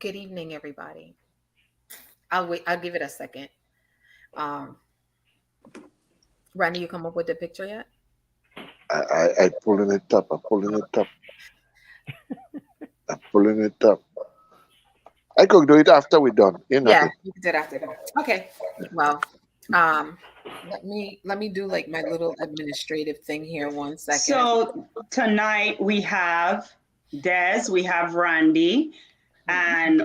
Good evening, everybody. I'll wait. I'll give it a second. Um, Randy, you come up with the picture yet? I pulling it up. I'm pulling it up. I'm pulling it up. I could do it after we're done. You know Yeah, it. you can do it after. Okay. Well, um, let me do like my little administrative thing here. 1 second. So tonight we have Des, we have Randy, and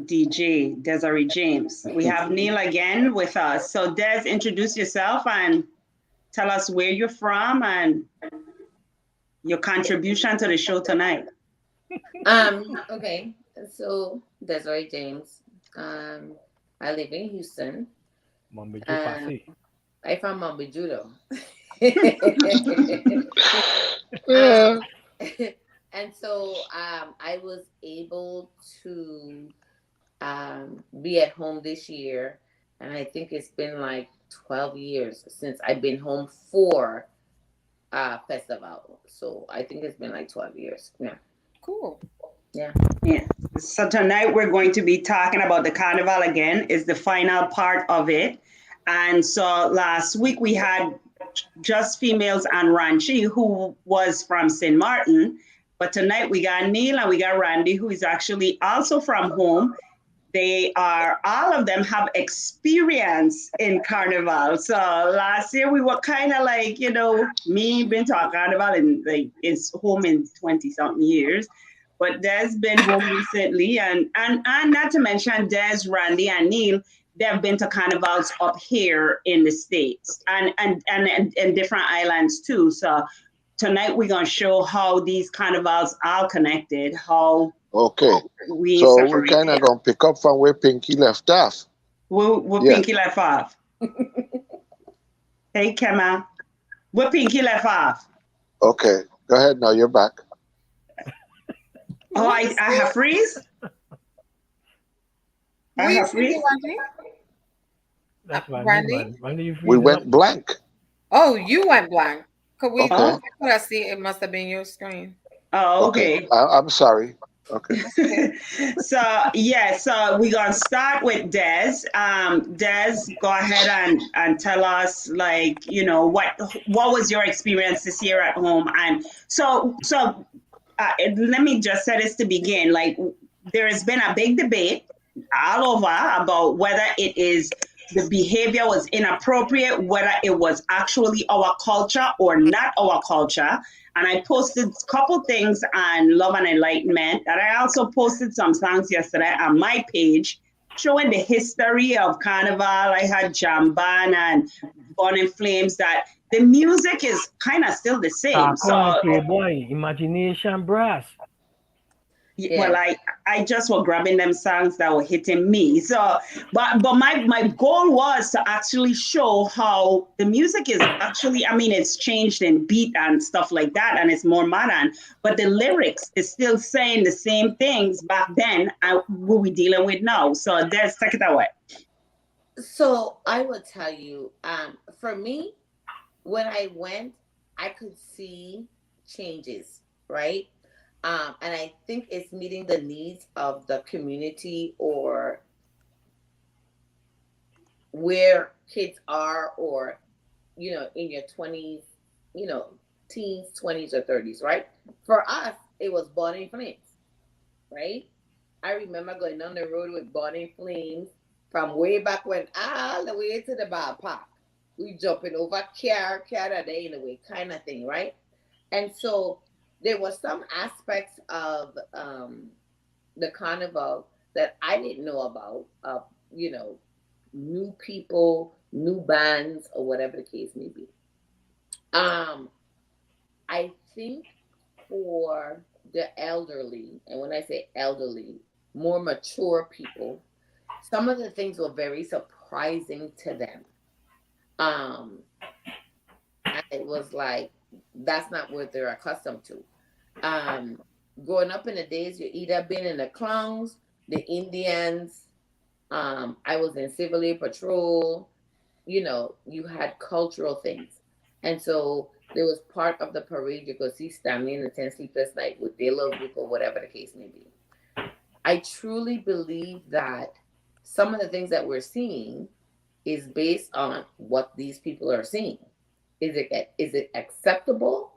DJ Desiree James. We have Neil again with us. So Des, introduce yourself and tell us where you're from and your contribution to the show tonight. Okay. So Desiree James. I live in Houston. Mambeju Um, Pasi. I from Mambijudo. Yeah. um, and so I was able to be at home this year, and I think it's been like 12 years since I've been home for festival. So I think it's been like 12 years. Yeah. Cool. Yeah. Yeah. So tonight we're going to be talking about the carnival again. Is the final part of it. And so last week we had Just Females and Ranchi, who was from St. Martin. But tonight we got Neil and we got Randy, who is actually also from home. They are, all of them have experience in carnival. So last year we were kind of like, me been to a carnival and like it's home in 20 something years. But Des been home recently, and not to mention Des, Randy, and Neil, they've been to carnivals up here in the States and different islands too. So tonight we're gonna show how these carnivals are connected, how Okay. we So we separate. kind of gonna pick up from where Pinky left off. We're Yeah. Pinky left off. Hey, Kema. We're Pinky left off. Okay. Go ahead now. You're back. Oh, What I have freeze. I were you have freeze. thinking, Randy? That's Randy, Randy? man. Randy, you We freezing up? went blank. Oh, you went blank. Could we? Okay. I Oh, could I see? It must have been your screen. oh, Okay. okay. I'm sorry. Okay. That's okay. So yeah, so we're gonna start with Des. Des, go ahead and tell us like what was your experience this year at home, and let me just say this to begin. Like there has been a big debate all over about whether it is the behavior was inappropriate, whether it was actually our culture or not our culture. And I posted a couple things on Love and Enlightenment. And I also posted some songs yesterday on my page showing the history of Carnival. I had Jamban and Born in Flames, that the music is kind of still the same. Taco and So Playboy, Imagination Brass. well, Yeah. I just was grabbing them songs that were hitting me. So but my goal was to actually show how the music is actually, I mean, it's changed in beat and stuff like that, and it's more modern, but the lyrics is still saying the same things back then and what we dealing with now. So let's take it away. So I will tell you, for me, when I went, I could see changes, right? And I think it's meeting the needs of the community or where kids are, or in your 20s, you know, teens, 20s or 30s, right? For us, it was Born in Flames, right? I remember going on the road with Born in Flames from way back when, all the way to the bar park. We jumping over car a day in a way, kind of thing, right? And so there were some aspects of the carnival that I didn't know about, you know, new people, new bands, or whatever the case may be. Um, I think for the elderly, and when I say elderly, more mature people, some of the things were very surprising to them. Um, and it was like that's not what they're accustomed to. Um, Growing up in the days, you either been in the clowns, the Indians. I was in Civil Air Patrol. You had cultural things, and so there was part of the parade you could see standing in the 10 sleepless night with their little group or whatever the case may be. I truly believe that some of the things that we're seeing is based on what these people are seeing. Is it acceptable?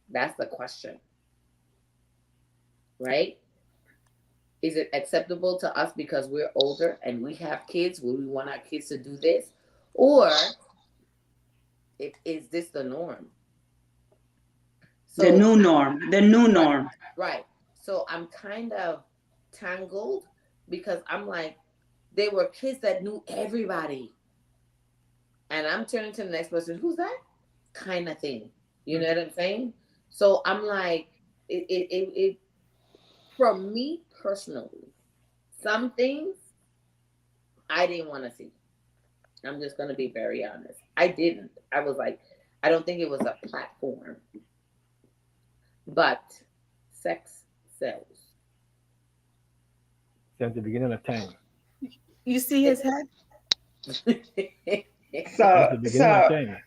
That's the question, right? Is it acceptable to us because we're older and we have kids? Will we want our kids to do this? Or is this the norm? The So, new norm. The new right, norm. right. So I'm kind of tangled because I'm like, they were kids that knew everybody. And I'm turning to the next person, who's that? Kind of thing. You know what I'm saying? So I'm like, it from me personally, some things I didn't want to see. I'm just gonna be very honest. I didn't. I was like, I don't think it was a platform, but sex sells. Since the beginning of time. You see his head? Since So the beginning of so time.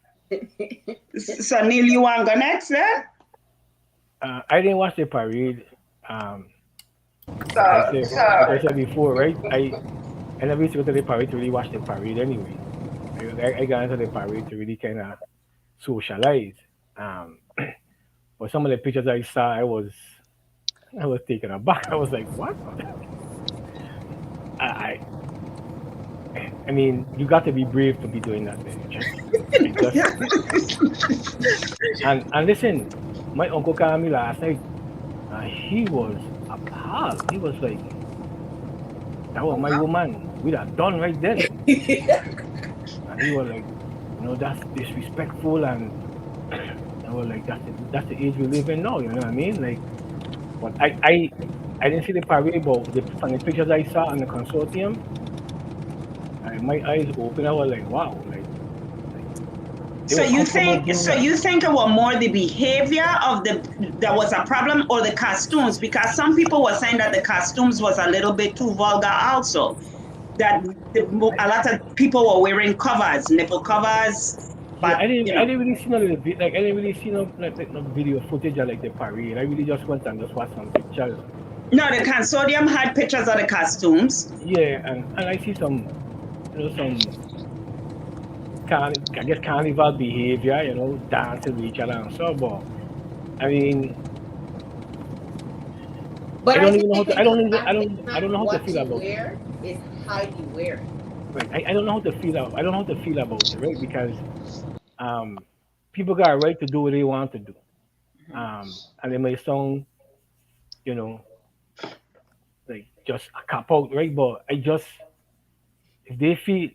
so Neil, you want to go next then? I didn't watch the parade. Um, So like I so said before, right? I never used to go to the parade to really watch the parade anyway. I got into the parade to really kind of socialize. Um, but some of the pictures I saw, I was taken aback. I was like, what? I I mean, you got to be brave to be doing that, man. Just and listen, my uncle called me last night. He was appalled. He was like, "That was Oh my wow. woman. We'd have done right then." And he was like, "That's disrespectful." And I was like, "That's the age we live in now." You know what I mean? Like, but I didn't see the parade, but from the pictures I saw on the consortium, my eyes open. I was like, "Wow!" Like they so were you comfortable think doing so that. you think it was more the behavior of the that was a problem or the costumes? Because some people were saying that the costumes was a little bit too vulgar also. That a lot of people were wearing covers, nipple covers, Yeah, but I didn't really see none of the like I didn't really see no video footage of like the parade. I really just went and just watched some pictures. no, the consortium had pictures of the costumes. Yeah, and I see some some I guess carnival behavior, dancing with each other and so. But I mean, But I I don't think even know how it to. can go back. It's I not don't know how to what feel you about it. wear, it's how you wear it. Right, I don't know how to feel. I don't know how to feel about it, right? Because um, people got a right to do what they want to do. Mhm. And they may sound, you know, like just a cop out, right? But I just if they feel,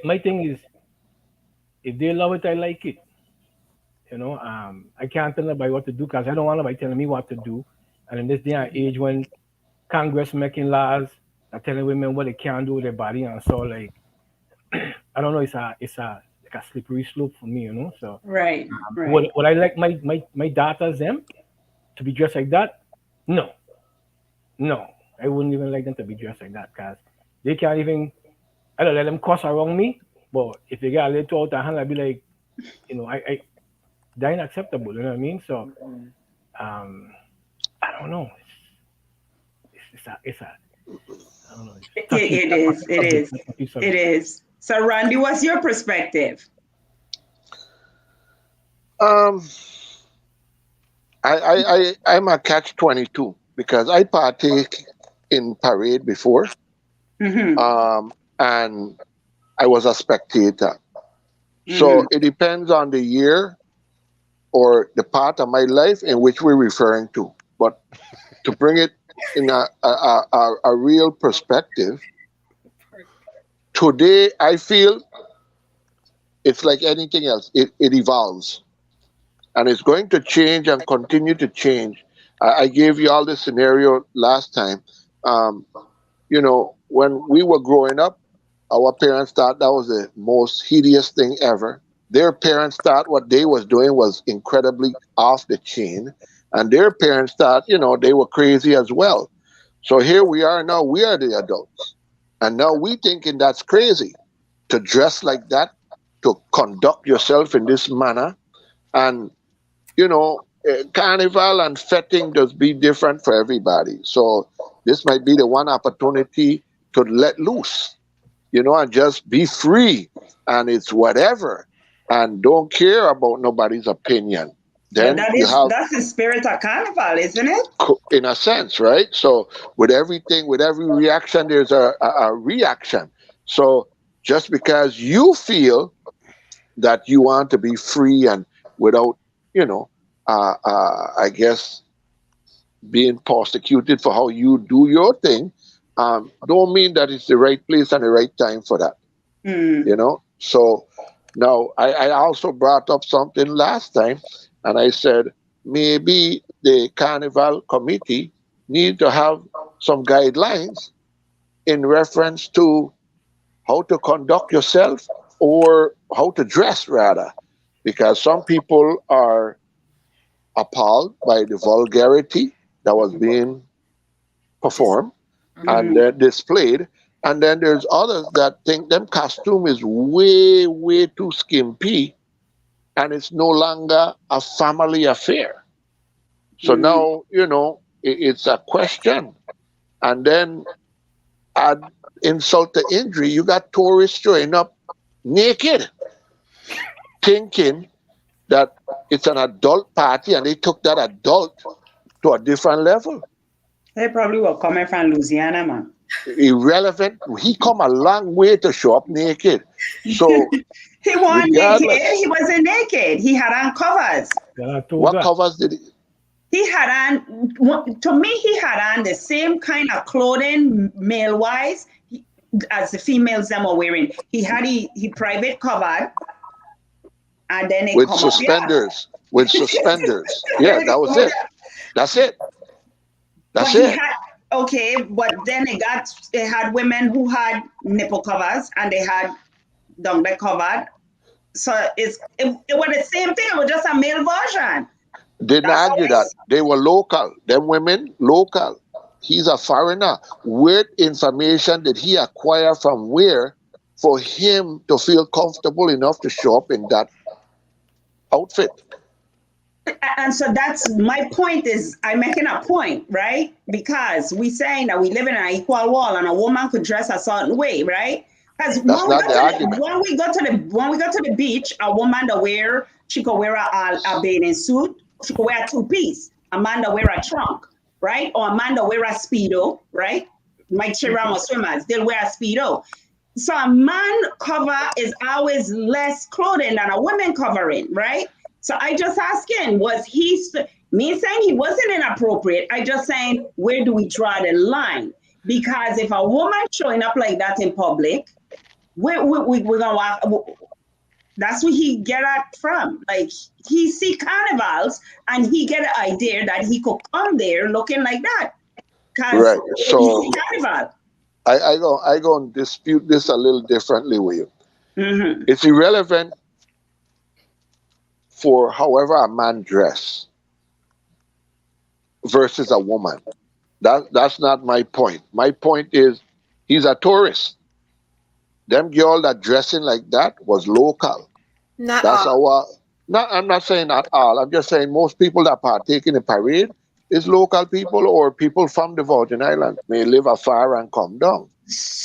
my thing is if they love it, I like it. I can't tell nobody what to do because I don't want nobody telling me what to do. And in this day and age, when Congress making laws that telling women what they can do with their body, and so like I don't know, it's a like a slippery slope for me. So Right, right. would I like my daughters them to be dressed like that? No, no, I wouldn't even like them to be dressed like that because they can't even. I don't let them cross around me. But if they get a little out of hand, I'd be like, I they're unacceptable. You know what I mean? So Mhm. um, I don't know. It's a I don't know. It's It is, touchy it subject. is, A touchy it subject. is. So Randy, what's your perspective? Um, I'm a catch-22 because I partake in parade before, Mm-hmm. and I was a spectator. Mm-hmm. So it depends on the year or the part of my life in which we're referring to. But to bring it in a real perspective, today I feel it's like anything else. It evolves and it's going to change and continue to change. I gave you all the scenario last time. Um, when we were growing up, our parents thought that was the most hideous thing ever. Their parents thought what they was doing was incredibly off the chain, and their parents thought, they were crazy as well. So here we are now. We are the adults, and now we thinking that's crazy to dress like that, to conduct yourself in this manner, and you know carnival and fetting just be different for everybody. So this might be the one opportunity to let loose, and just be free, and it's whatever, and don't care about nobody's opinion. But Then you have, that's the spirit of carnival, isn't it? in a sense, right? So with everything, with every reaction, there's a reaction. So just because you feel that you want to be free and without, I guess, being prosecuted for how you do your thing, don't mean that it's the right place and the right time for that. Mm. So now I also brought up something last time, and I said maybe the carnival committee need to have some guidelines in reference to how to conduct yourself, or how to dress rather, because some people are appalled by the vulgarity that was being performed Mhm. and Mm. then displayed. And then there's others that think them costume is way, way too skimpy, and it's no longer a family affair. So Mm. now, it's a question. And then add insult to injury, you got tourists showing up naked, thinking that it's an adult party, and they took that adult to a different level. They probably were coming from Louisiana, man. Irrelevant. He come a long way to show up naked. So He wasn't naked. regardless, He wasn't naked. He had on covers. Then I told what that. covers did he? He had on, to me, he had on the same kind of clothing, male wise, as the females them were wearing. He private covered, and then it With come up, yeah. suspenders. With suspenders. Yeah, that was it. That's it. But That's he it. had, okay, but then they had women who had nipple covers and they had down there covered. So it was the same thing. It was just a male version. Didn't That's how argue that. They were local. Them women, local. He's a foreigner. What information did he acquire from where for him to feel comfortable enough to show up in that outfit? and so that's my point is I'm making a point, right? Because we saying that we live in an equal world and a woman could dress a certain way, right? Because That's not the argument. when we go to the beach, a woman that wear she could wear a bathing suit, she could wear a two piece, a man that wear a trunk, right? Or a man that wear a speedo, right? My children are swimmers, they'll wear a speedo. So a man cover is always less clothing than a woman covering, right? So I just asking, was me saying he wasn't inappropriate? I just saying, where do we draw the line? Because if a woman showing up like that in public, we're gonna walk. That's where he get it from. Like he see carnivals and he get an idea that he could come there looking like that because Right. he see So carnival. I go and dispute this a little differently with you. Mm-hmm. It's irrelevant for however a man dress versus a woman. That's not my point. My point is he's a tourist. Them girl that dressing like that was local. Not That's all. our. Not, I'm not saying not all. I'm just saying most people that partake in the parade is local people or people from the Virgin Islands may live afar and come down,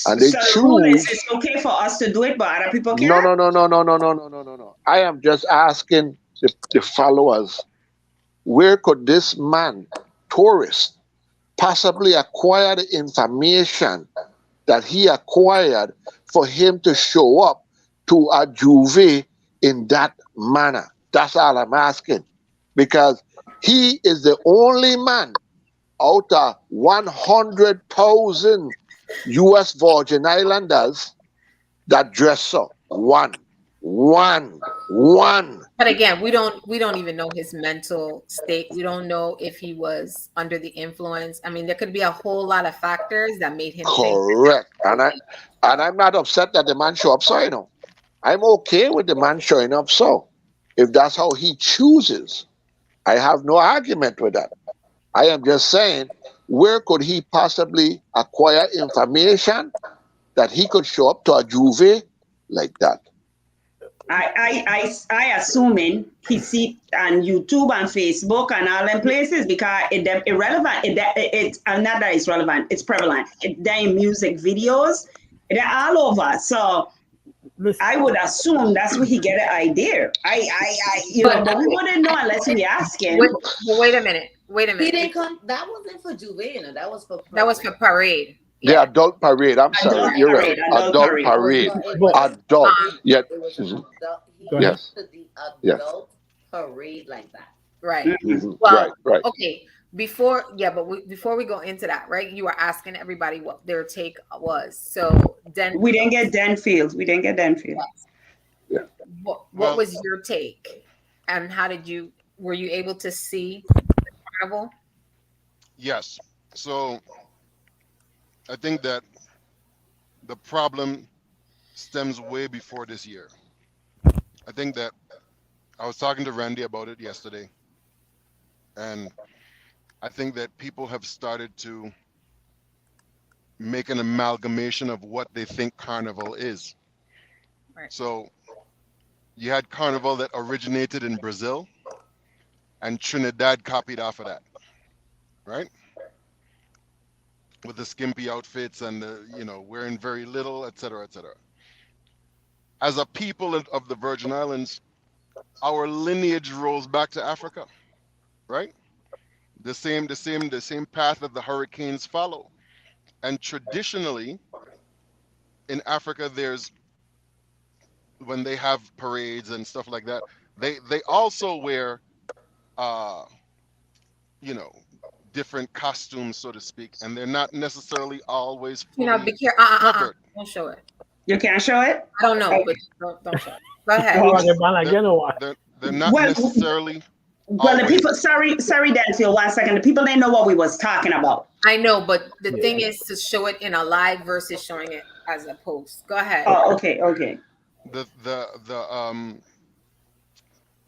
and they So the rule is choose. it's okay for us to do it, but other people No, can't. no, no, no, no, no, no, no, no, no, no. I am just asking the followers, where could this man, tourist, possibly acquire the information that he acquired for him to show up to a juve in that manner? That's all I'm asking. Because he is the only man out of 100,000 US Virgin Islanders that dress so. One. One. One. But again, we don't even know his mental state. We don't know if he was under the influence. I mean, there could be a whole lot of factors that made him think that that Correct. was okay. And I'm not upset that the man show up so, I'm okay with the man showing up so. If that's how he chooses, I have no argument with that. I am just saying, where could he possibly acquire information that he could show up to a juve like that? I assuming he see on YouTube and Facebook and all them places because it irrelevant. It's not that it's relevant. It's prevalent. They're in music videos. They're all over. So Listen, I would assume that's where he get an idea. But we wouldn't know unless we ask him. Wait a minute. Wait a He minute. didn't come. That wasn't for Juvenile. That was for. That was for parade. The Yeah. adult parade. I'm sorry. Adult You're parade, right. adult Adult parade. parade. It But- was Adult. Yeah. It was an Mhm. adult. He Go went ahead. to the Yes. adult parade like that. Right. Mhm. Well, Right. Right. okay. Before we go into that, right? You were asking everybody what their take was. So then We didn't get Denfield. We didn't get Denfield. what Well- was your take? And how were you able to see the carnival? Yes. So I think that the problem stems way before this year. I think that I was talking to Randy about it yesterday, and I think that people have started to make an amalgamation of what they think Carnival is. Right. So you had Carnival that originated in Brazil, and Trinidad copied off of that, right? With the skimpy outfits and the, wearing very little, etc., etc. As a people of the Virgin Islands, our lineage rolls back to Africa, right? The same path that the hurricanes follow. And traditionally, in Africa, when they have parades and stuff like that, they also wear, uh, you know, different costumes, so to speak, and they're not necessarily always Be fully careful. covered. Don't show it. You can't show it? I don't know, but don't show it. Go ahead. you want the ban again or what? They're not Well, necessarily Well, the always. people, sorry, Denfield, 1 second. The people didn't know what we was talking about. I know, but the Yeah. thing is to show it in a live versus showing it as a post. Go ahead. Oh, okay.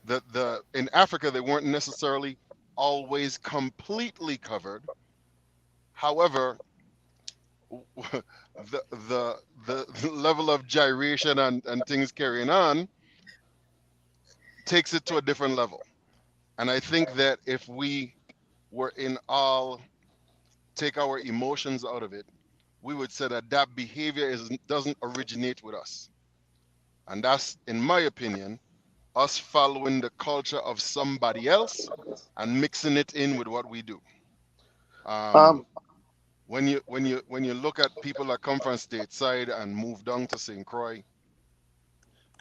The in Africa they weren't necessarily always completely covered. However, the level of gyration and things carrying on takes it to a different level. And I think that if we were in all take our emotions out of it, we would say that behavior doesn't originate with us. And that's, in my opinion, us following the culture of somebody else and mixing it in with what we do. When you look at people that come from stateside and move down to St. Croix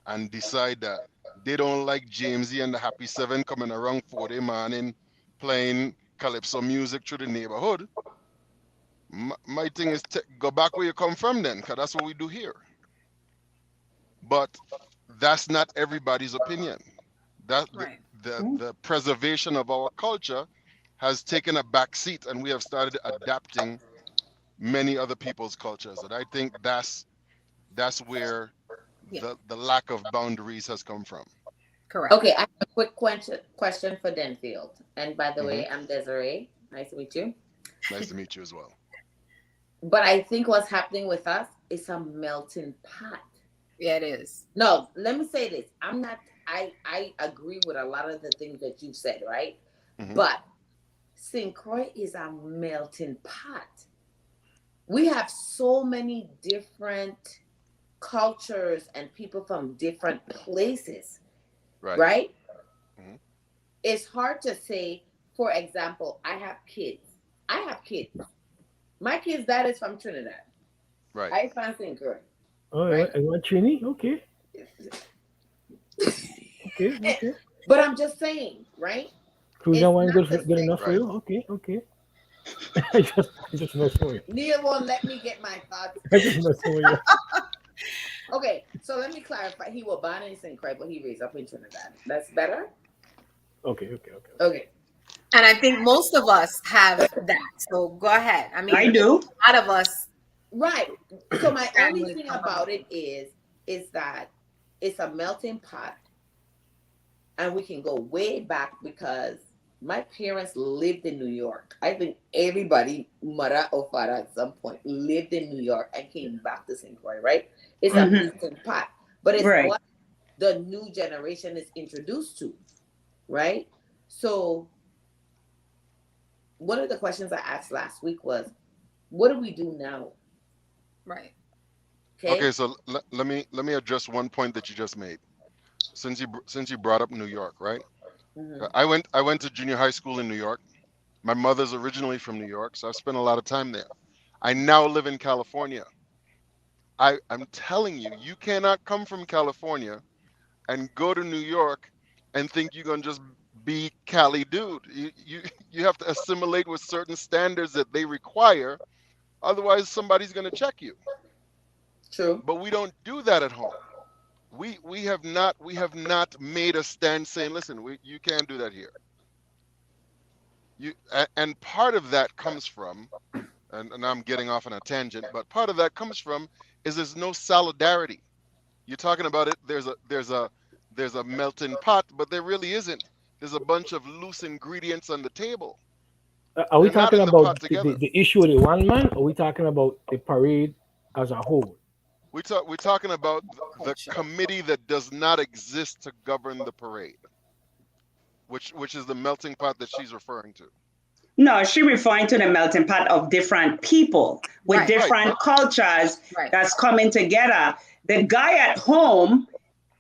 and decide that they don't like Jamesy and the Happy Seven coming around 4 morning playing calypso music through the neighborhood, my thing is go back where you come from then, because that's what we do here. But that's not everybody's opinion. Right. The preservation of our culture has taken a back seat, and we have started adapting many other people's cultures. And I think that's where the lack of boundaries has come from. Correct. Okay, I have a quick question for Denfield. And by the way, I'm Desiree. Nice to meet you. Nice to meet you as well. But I think what's happening with us is a melting pot. Yeah, it is. No, let me say this. I agree with a lot of the things that you've said, right? Mhm. But St. Croix is a melting pot. We have so many different cultures and people from different places, right? Mhm. It's hard to say, for example, I have kids. My kid's dad is from Trinidad. Right. I from St. Croix. Oh, Right. you want Trini? Okay. Okay. But I'm just saying, right? Cruiser It's one not good, the good same. enough for Right. you? Okay. I just messing with you. Neil won't let me get my thoughts. I just messing with you. Okay, so let me clarify. He was born in St. Croix, but he raised up in Trinidad. That's better? Okay. Okay. And I think most of us have that. So go ahead. I mean, I do. a lot of us. Right. So my only Family thing come about on. it is that it's a melting pot, and we can go way back because my parents lived in New York. I think everybody, mother or father, at some point lived in New York and came back to St. Croix, right? It's a Mhm. melting pot, but it's Right. what the new generation is introduced to, right? So one of the questions I asked last week was, what do we do now? Right. Okay. Okay, so let me address one point that you just made. Since you brought up New York, right? Mm-hmm. I went to junior high school in New York. My mother's originally from New York, so I've spent a lot of time there. I now live in California. I'm telling you, you cannot come from California and go to New York and think you're gonna just be Cali dude. You have to assimilate with certain standards that they require. Otherwise, somebody's gonna check you. True. But we don't do that at home. We have not made a stand saying, listen, you can't do that here. And part of that comes from, and I'm getting off on a tangent, but part of that comes from is there's no solidarity. You're talking about it. There's a melting pot, but there really isn't. There's a bunch of loose ingredients on the table. Are we They're not talking in the about pot together. the issue of the one man, or are we talking about the parade as a whole? We're talking about the Culture. committee that does not exist to govern the parade, which is the melting pot that she's referring to. No, she referring to the melting pot of different people with Right. Right, different cultures Right. that's coming together. The guy at home,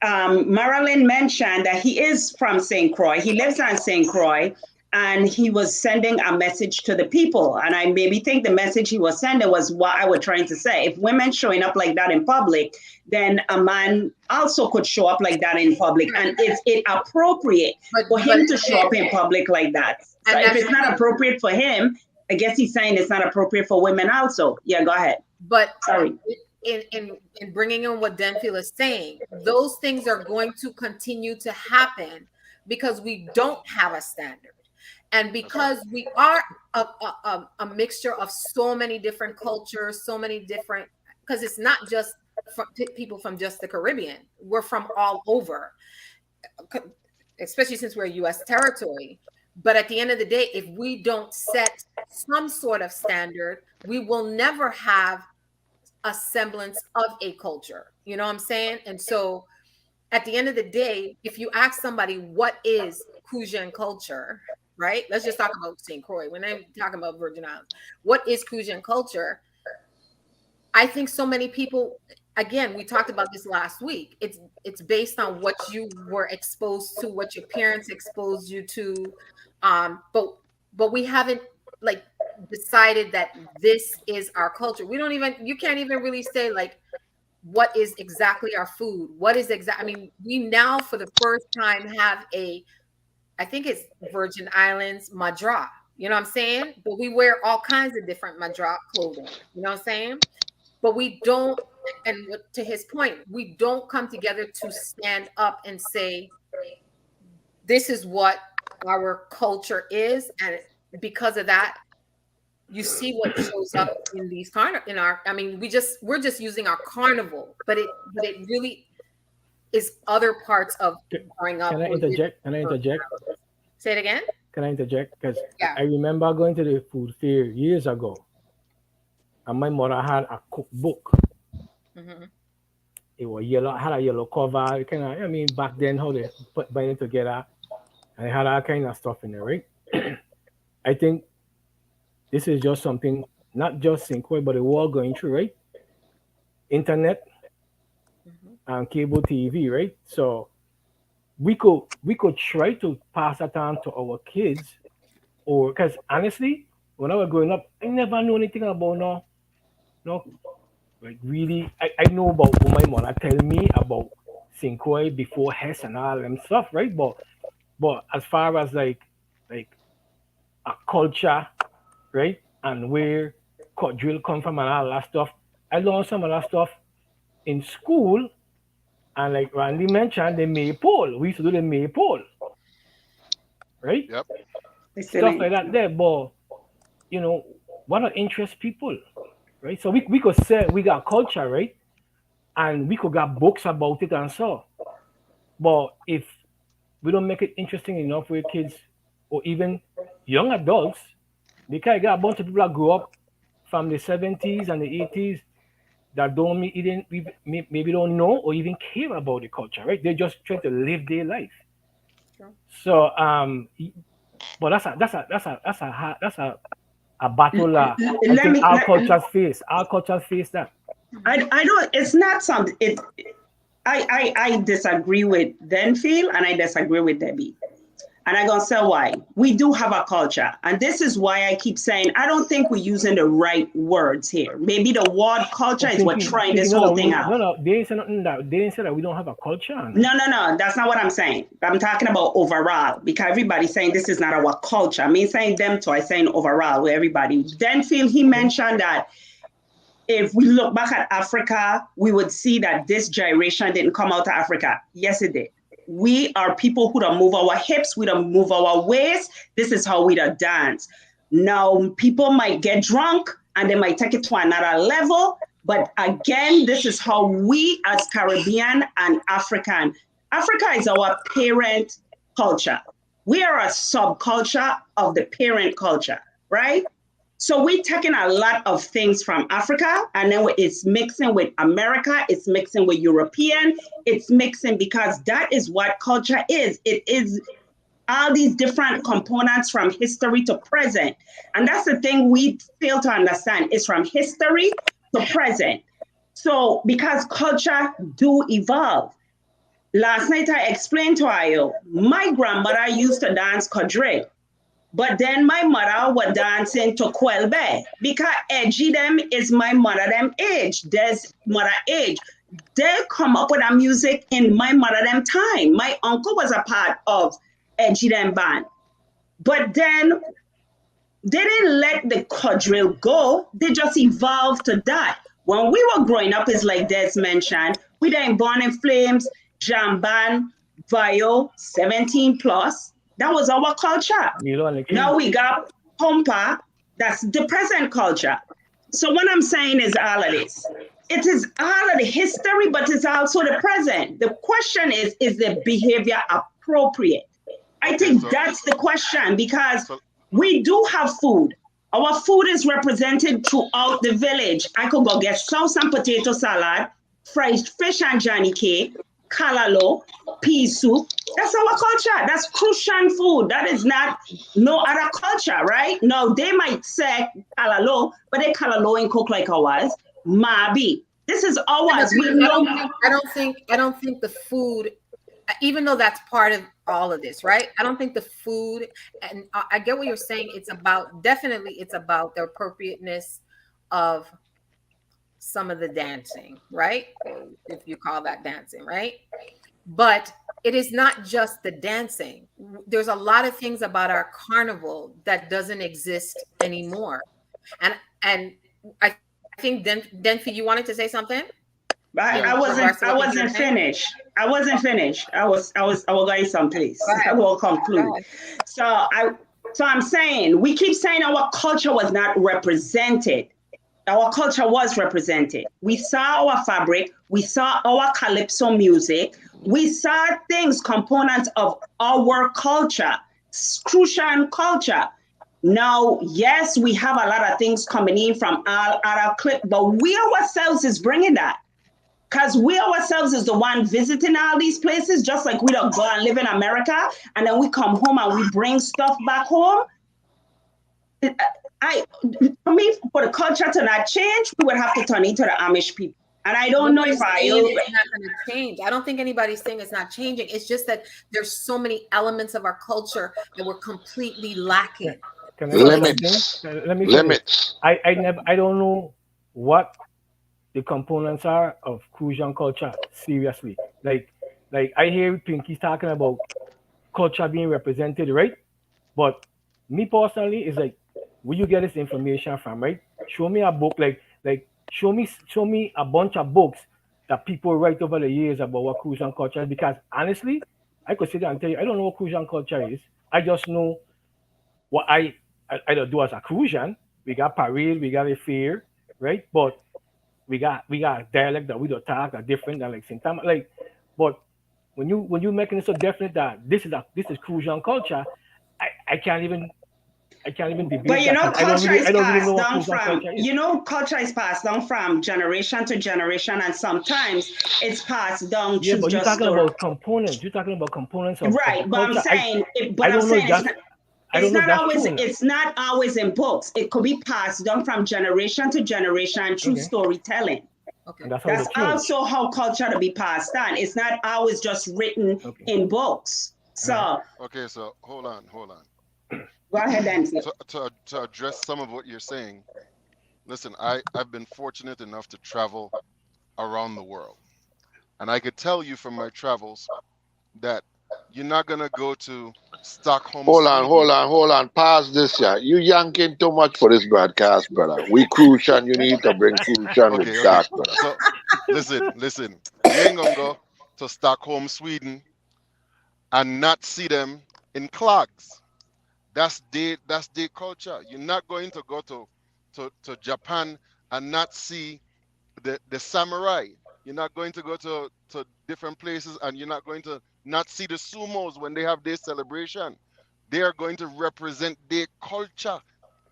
Marilyn mentioned that he is from St. Croix. He lives on St. Croix, and he was sending a message to the people. And I maybe think the message he was sending was what I was trying to say. If women showing up like that in public, then a man also could show up like that in public. And is it appropriate for But him to show up in public like that? So and if that's it's not appropriate for him, I guess he's saying it's not appropriate for women also. Yeah, go ahead. but Sorry. in bringing in what Denfield is saying, those things are going to continue to happen because we don't have a standard, and that's right. because we are a mixture of so many different cultures, so many different. Because it's not just from people from just the Caribbean; we're from all over, especially since we're a U.S. territory. But at the end of the day, if we don't set some sort of standard, we will never have a semblance of a culture. You know what I'm saying? And so at the end of the day, if you ask somebody what is Cajun culture, right? Let's just talk about St. Croix. When I'm talking about Virgin Islands, what is Cajun culture? I think so many people, again, we talked about this last week. It's based on what you were exposed to, what your parents exposed you to. But we haven't like decided that this is our culture. We don't even, you can't even really say like what is exactly our food. What is I mean, we now for the first time have I think it's Virgin Islands madra. You know what I'm saying? But we wear all kinds of different madra clothing. You know what I'm saying? But we don't, and to his point, we don't come together to stand up and say, this is what our culture is. And because of that, you see what shows up in these in our, I mean, we're just using our carnival, but it really is other parts of growing up. Can I interject? Can I interject? Say it again? Can I interject? Because Yeah. I remember going to the food fair years ago, and my mother had a cookbook. Mm-hmm. It was yellow, had a yellow cover. Kind of, I mean, back then how they bind it together, and it had all kind of stuff in there, right? I think this is just something not just St. Croix, but the world going through, right? Internet and cable TV, right? So we could try to pass that on to our kids, or because honestly, when I was growing up, I never knew anything about no, like really. I know about what my mother tell me about St. Croix before Hess and all them stuff, right? But as far as like a culture, right, and where drill come from and all that stuff, I learned some of that stuff in school. And like Randy mentioned, the maypole. We used to do the maypole, right? Yep. Stuff Listening. like that there. But you know, what interest people, right? So we could say we got culture, right? And we could got books about it and so. But if we don't make it interesting enough for kids or even young adults, because I got a bunch of people that grew up from the 70s and the 80s, that don't even maybe don't know or even care about the culture, right? They just try to live their life. True. So but that's a battle. I Let think me our let, cultures face. Our cultures face that. I don't, it's not something it I disagree with Denfield and I disagree with Debbie. And I'm gonna say why. We do have a culture, and this is why I keep saying I don't think we're using the right words here. Maybe the word culture Oh, is what throwing Pinky, this no, whole no, thing out. no, no. They ain't say nothing that they ain't say that we don't have a culture. No. No, that's not what I'm saying. I'm talking about overall because everybody's saying this is not our culture. I mean, saying them twice, saying overall, where everybody. Denfield, he mentioned that if we look back at Africa, we would see that this gyration didn't come out of Africa. Yes, it did. We are people who don't move our hips, we don't move our waist. This is how we don't dance. Now, people might get drunk and they might take it to another level. But again, this is how we as Caribbean and Africa is our parent culture. We are a subculture of the parent culture, right? So we're taking a lot of things from Africa and then it's mixing with America, it's mixing with European, it's mixing because that is what culture is. It is all these different components from history to present. And that's the thing we fail to understand. It's from history to present. So because culture do evolve. Last night I explained to Ayo, my grandmother used to dance quadrille. But then my mother was dancing to Quelbe because edgy them is my mother them age. There's mother age. They come up with a music in my mother them time. My uncle was a part of edgy them band. But then they didn't let the quadrille go. They just evolved to that. When we were growing up, it's like Des mentioned, we done Born in Flames, Jamban, Vio, 17 plus. That was our culture. You know, like Now we got Pompa, that's the present culture. So what I'm saying is all of this. It is all of the history, but it's also the present. The question is the behavior appropriate? I Okay, think that's the question because so we do have food. Our food is represented throughout the village. I could go get sauce and potato salad, fried fish and johnny cake, kalalo, pea soup. That's our culture. That's Crucian food. That is not no other culture, right? No, they might say kalalo, but they kalalo and cook like ours. Mabi. This is Yeah, but ours. We I know. don't think the food, even though that's part of all of this, right? I don't think the food, and I get what you're saying. It's about the appropriateness of some of the dancing, right? If you call that dancing, right? But it is not just the dancing. There's a lot of things about our carnival that doesn't exist anymore. And I think Denfi, you wanted to say something I, in I yeah, wasn't regards to I what Pinky was wasn't saying? finished. I wasn't finished. I was going someplace. Go I ahead. will Go conclude. ahead. So I'm saying we keep saying our culture was not represented. Our culture was represented. We saw our fabric, we saw our calypso music, we saw things, components of our culture, Crucian culture. Now, yes, we have a lot of things coming in from all other clip, but we ourselves is bringing that. Because we ourselves is the one visiting all these places, just like we don't go and live in America, and then we come home and we bring stuff back home. I, for me, for the culture to not change, we would have to turn into the Amish people. And I don't know if Nobody's I, saying it's not going to change. I don't think anybody's saying it's not changing. It's just that there's so many elements of our culture that we're completely can, lacking. can I So say it's something? Limits. Let me say this. Limits. I don't know what the components are of Crucian culture. Seriously, like I hear Pinky talking about culture being represented, right? But me personally, is like, where you get this information from, right? Show me a book, show me a bunch of books that people write over the years about what Crucian culture is. Because honestly, I could sit there and tell you, I don't know what Crucian culture is. I just know what I don't do as a Crucian. We got parade, we got a fair, right? But we got dialect that we don't talk are different than like Saint Thomas, like. But when you making it so definite that this is Crucian culture, I can't even I can't even But debate you that know, because I don't culture really, is I don't really know passed what down fusion from, culture is. you know, culture is passed down from generation to generation, and sometimes it's passed down Yeah, through but you're just talking story. about components. You're talking about components of the Right, but I'm culture. saying, I but I'm don't know if saying that's I don't know if that's true or not. it's not always in books. It could be passed down from generation to generation through Okay, storytelling. Okay. and that's how That's they change. also how culture to be passed on. It's not always just written Okay, in books. all right. So Okay, so hold on. go ahead and say. To address some of what you're saying, listen, I've been fortunate enough to travel around the world, and I could tell you from my travels that you're not gonna go to Stockholm, Hold on, hold Sweden. on, hold on. Pause this, yeah. You yanking too much for this broadcast, brother. We crucian. You need to bring crucian with Okay. that, brother. So listen. You ain't gonna go to Stockholm, Sweden, and not see them in clogs. That's their culture. You're not going to go to Japan and not see the samurai. You're not going to go to different places and you're not going to not see the sumos when they have their celebration. They are going to represent their culture.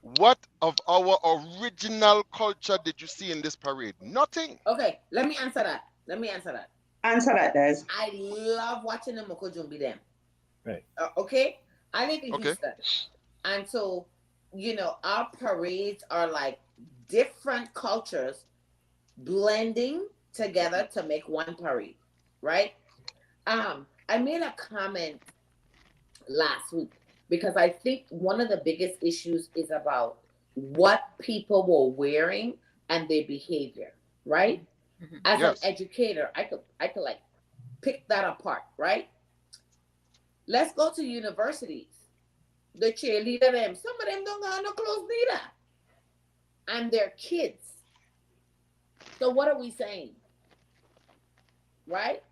What of our original culture did you see in this parade? Nothing. Okay, let me answer that. Let me answer that. Answer that, Des. I love watching the Moko Jumbi them. Right. Okay, I live in Okay. Houston, and so our parades are like different cultures blending together to make one parade, right? I made a comment last week because I think one of the biggest issues is about what people were wearing and their behavior, right? Mm-hmm. As an Yes. educator, I could like pick that apart, right? Let's go to universities. The cheerleader them, some of them don't got no clothes neither. And they're kids. So what are we saying? Right?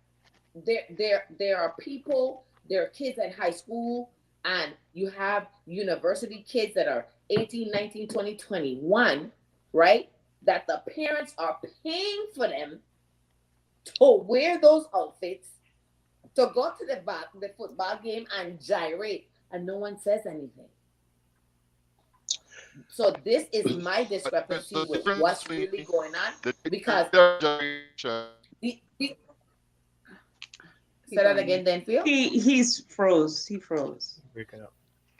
There are people, there are kids at high school, and you have university kids that are 18, 19, 20, 21, right? That the parents are paying for them to wear those outfits to go to the football game and gyrate, and no one says anything. So this is my But there's discrepancy a with difference what's between really going on the because generation. say that again, Denfield. He's froze. He froze. Breaking up.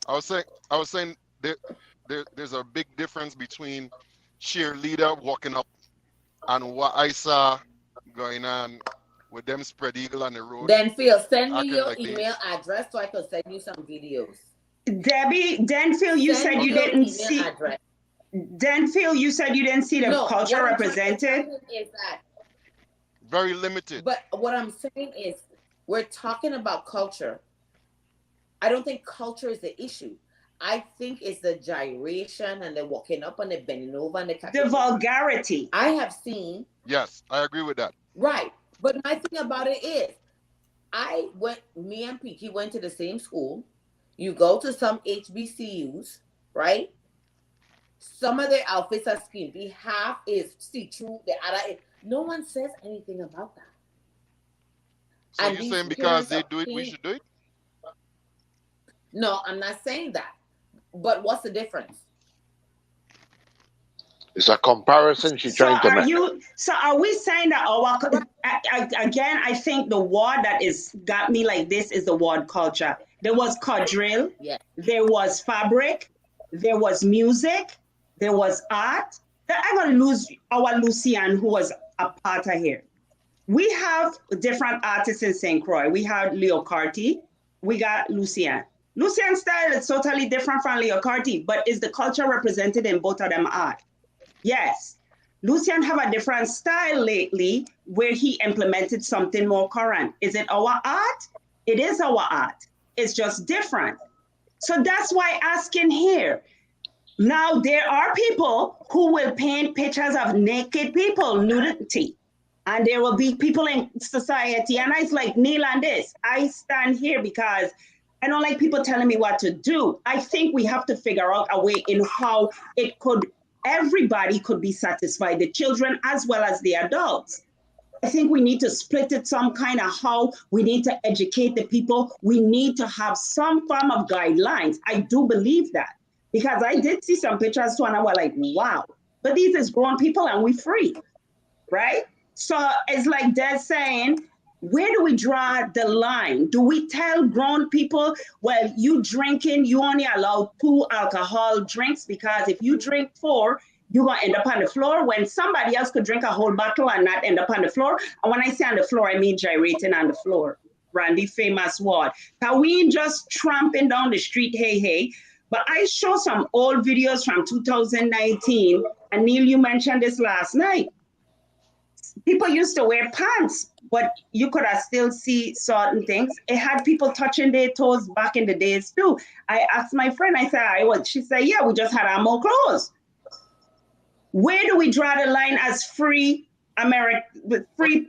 I was saying there's a big difference between cheerleader walking up and what I saw going on with them spread eagle on the road, Denfield, send me acting your like they email address so I can send you some videos. Debbie, Denfield, you Send said me you your didn't email see. address. Denfield, you said you didn't see the No, culture what I'm trying to represented. tell you is that, very limited. but what I'm saying is we're talking about culture. I don't think culture is the issue. I think it's the gyration and the walking up and the bending over and the The catching. vulgarity. I have seen, Yes, I agree with that. right. But my thing about it is, me and Piki went to the same school. You go to some HBCUs, right? Some of their outfits are skimpy. Half is see-through. The other is, no one says anything about that. So And you're these saying because parents they are do it, we paying. should do it? No, I'm not saying that. But what's the difference? It's a comparison she's So trying to are make. you? So are we saying that our again? I think the word that is got me like this is the word culture. There was quadrille. Yes. There was fabric. There was music. There was art. I'm gonna lose our Lucian, who was a part of here. We have different artists in St. Croix. We have Leo Carty. We got Lucian. Lucian's style is totally different from Leo Carty, but is the culture represented in both of them art? Yes. Lucian have a different style lately where he implemented something more current. Is it our art? It is our art. It's just different. So that's why asking here. Now there are people who will paint pictures of naked people, nudity. And there will be people in society. And I was like, Neil and this, I stand here because I don't like people telling me what to do. I think we have to figure out a way in how everybody could be satisfied, the children as well as the adults. I think we need to split it some kind of how we need to educate the people. We need to have some form of guidelines. I do believe that. Because I did see some pictures too, and I was like, wow. But these is grown people and we free, right? So it's like they're saying, where do we draw the line? Do we tell grown people, well, you drinking, you only allow 2 alcohol drinks, because if you drink 4, you're gonna end up on the floor, when somebody else could drink a whole bottle and not end up on the floor? And when I say on the floor, I mean gyrating on the floor. Randy famous word. Can we just tramping down the street, hey, hey? But I show some old videos from 2019, and Neil, you mentioned this last night. People used to wear pants, but you could have still see certain things. It had people touching their toes back in the days too. I asked my friend, I said, she said, yeah, we just had our more clothes. Where do we draw the line as free America, free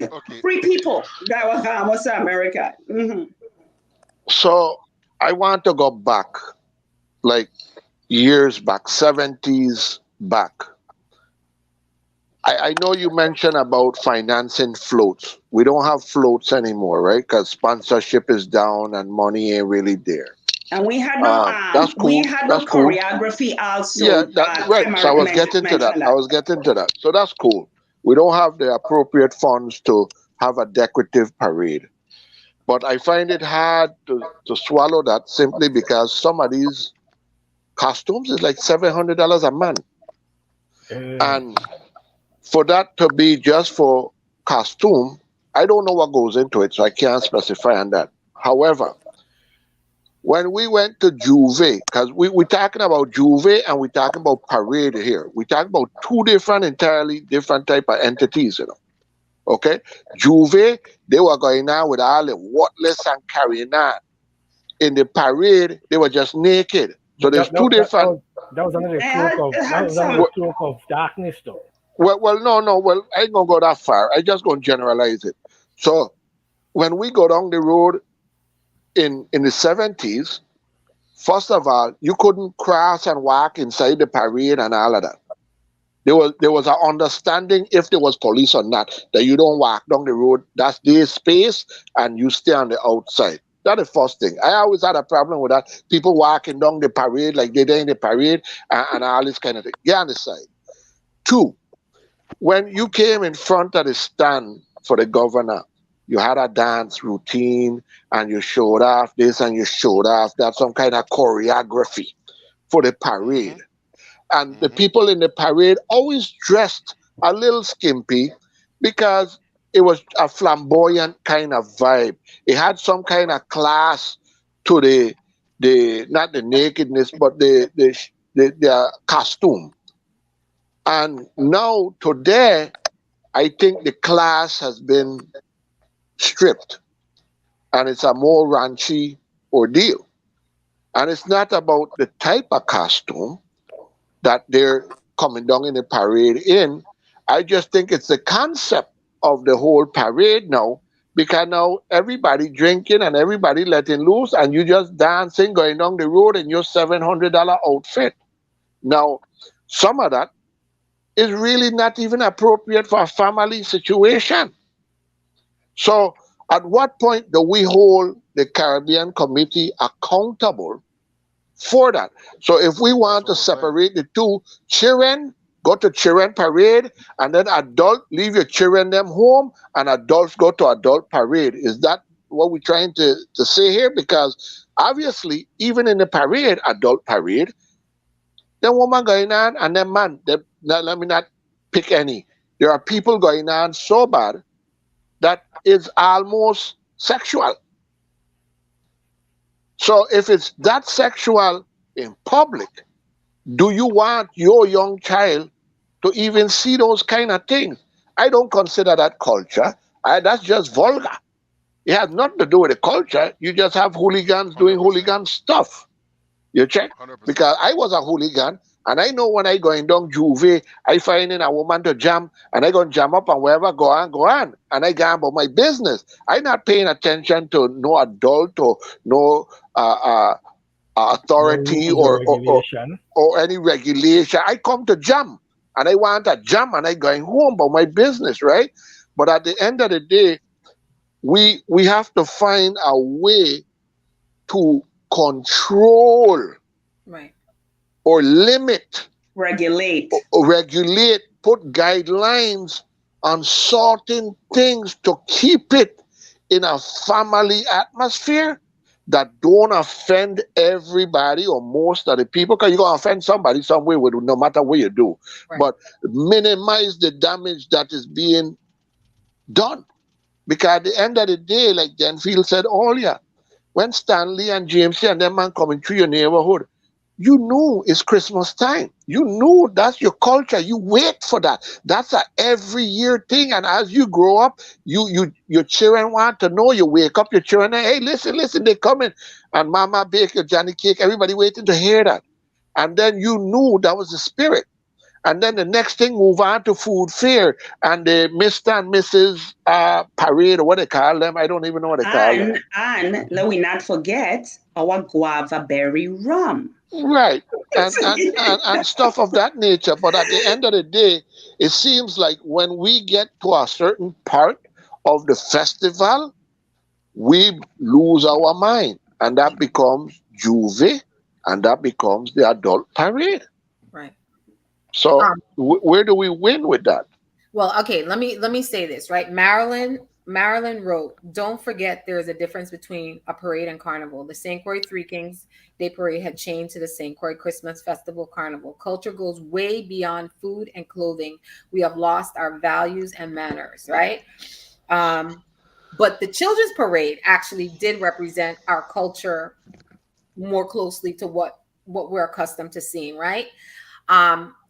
people? That was almost America. Mm-hmm. So I want to go back, like years back, 70s back. I know you mentioned about financing floats. We don't have floats anymore, right? Because sponsorship is down and money ain't really there. And we had that's cool. We had that's no cool. choreography also. Yeah, right. So I was getting to that. I was getting to that. So that's cool. We don't have the appropriate funds to have a decorative parade. But I find it hard to swallow that, simply because some of these costumes is like $700 a month. And for that to be just for costume, I don't know what goes into it, so I can't specify on that. However, when we went to Juve, because we're talking about Juve and we're talking about parade here. We're talking about 2 entirely different type of entities, Okay? Juve, they were going on with all the whatless and carrying on. In the parade, they were just naked. So there's 2 different. That was another stroke of darkness, though. Well, no. Well, I ain't gonna go that far. I just gonna generalize it. So when we go down the road in the 70s, first of all, you couldn't cross and walk inside the parade and all of that. There was an understanding, if there was police or not, that you don't walk down the road. That's their space, and you stay on the outside. That's the first thing. I always had a problem with that. People walking down the parade like they're in the parade and all this kind of thing. Get on the side. 2, when you came in front of the stand for the governor, you had a dance routine and you showed off this and you showed off that, some kind of choreography for the parade. And the people in the parade always dressed a little skimpy, because it was a flamboyant kind of vibe. It had some kind of class to the not the nakedness, but the costume. And now today, I think the class has been stripped, and it's a more raunchy ordeal. And it's not about the type of costume that they're coming down in the parade in. I just think it's the concept of the whole parade now, because now everybody drinking and everybody letting loose, and you just dancing, going down the road in your $700 outfit. Now, some of that is really not even appropriate for a family situation. So, at what point do we hold the Caribbean Committee accountable for that? So, if we want to separate the 2, children go to children parade, and then adult leave your children them home, and adults go to adult parade. Is that what we're trying to say here? Because obviously, even in the parade, adult parade, the woman going on and the man, let me not pick any. There are people going on so bad that is almost sexual. So if it's that sexual in public, do you want your young child to even see those kind of things? I don't consider that culture. That's just vulgar. It has nothing to do with the culture. You just have hooligans doing 100%. Hooligan stuff. You check? 100%. Because I was a hooligan, and I know when I going down Juve, I finding a woman to jam, and I go and jam up and wherever, go on. And I go about my business. I not paying attention to no adult or no authority or any regulation. I come to jam, and I want a jam, and I going home about my business, right? But at the end of the day, we have to find a way to control right. or limit Regulate. or regulate, put guidelines on certain things to keep it in a family atmosphere that don't offend everybody or most of the people, because you're going to offend somebody somewhere with no matter what you do, Right. but minimize the damage that is being done. Because at the end of the day, like Denfield said earlier, when Stanley and James and them man coming through your neighborhood, you knew it's Christmas time. You knew that's your culture. You wait for that. That's a every year thing. And as you grow up, your children want to know. You wake up your children. Hey, listen, they coming. And Mama bake your Johnny cake. Everybody waiting to hear that. And then you knew that was the spirit. And then the next thing move on to food fair and the Mr. and Mrs. Parade or what they call them. I don't even know what they call them. And let we not forget our guava berry rum. Right. And stuff of that nature. But at the end of the day, it seems like when we get to a certain part of the festival, we lose our mind. And that becomes Juve and that becomes the adult parade. Right. So Um, where do we win with that? well, okay, let me say this, right? Marilyn wrote, "Don't forget there is a difference between a parade and carnival. The St. Croix Three Kings Day Parade had changed to the St. Croix Christmas Festival Carnival. Culture goes way beyond food and clothing. We have lost our values and manners, right?" But the children's parade actually did represent our culture more closely to what we're accustomed to seeing, right?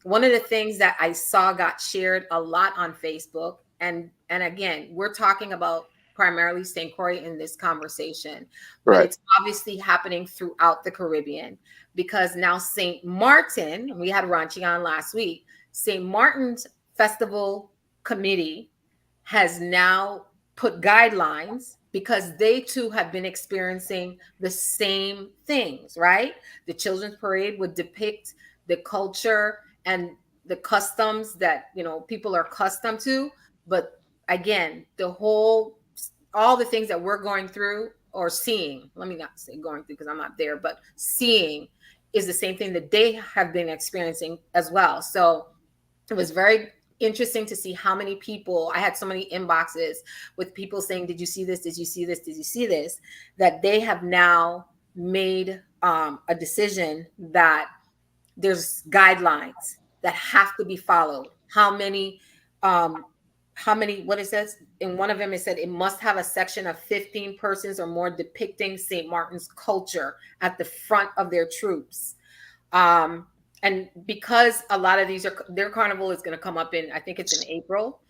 One of the things that I saw got shared a lot on Facebook, and again, we're talking about primarily St. Croix in this conversation, but Right. it's obviously happening throughout the Caribbean because now St. Martin, we had Ranchi on last week, St. Martin's Festival Committee has now put guidelines because they too have been experiencing the same things, right? The children's parade would depict the culture and the customs that people are accustomed to, but again, all the things that we're going through or seeing, let me not say going through because I'm not there, but seeing is the same thing that they have been experiencing as well. So it was very interesting to see how many people, I had so many inboxes with people saying, did you see this? Did you see this? Did you see this? That they have now made a decision that there's guidelines that have to be followed. What it says in one of them, it said it must have a section of 15 persons or more depicting St. Martin's culture at the front of their troops. And because a lot of their carnival is going to come up in, I think it's in April.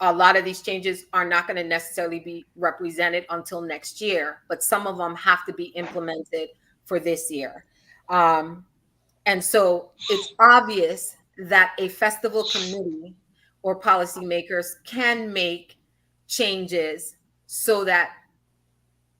A lot of these changes are not going to necessarily be represented until next year, but some of them have to be implemented for this year. And so it's obvious that a festival committee or policymakers can make changes so that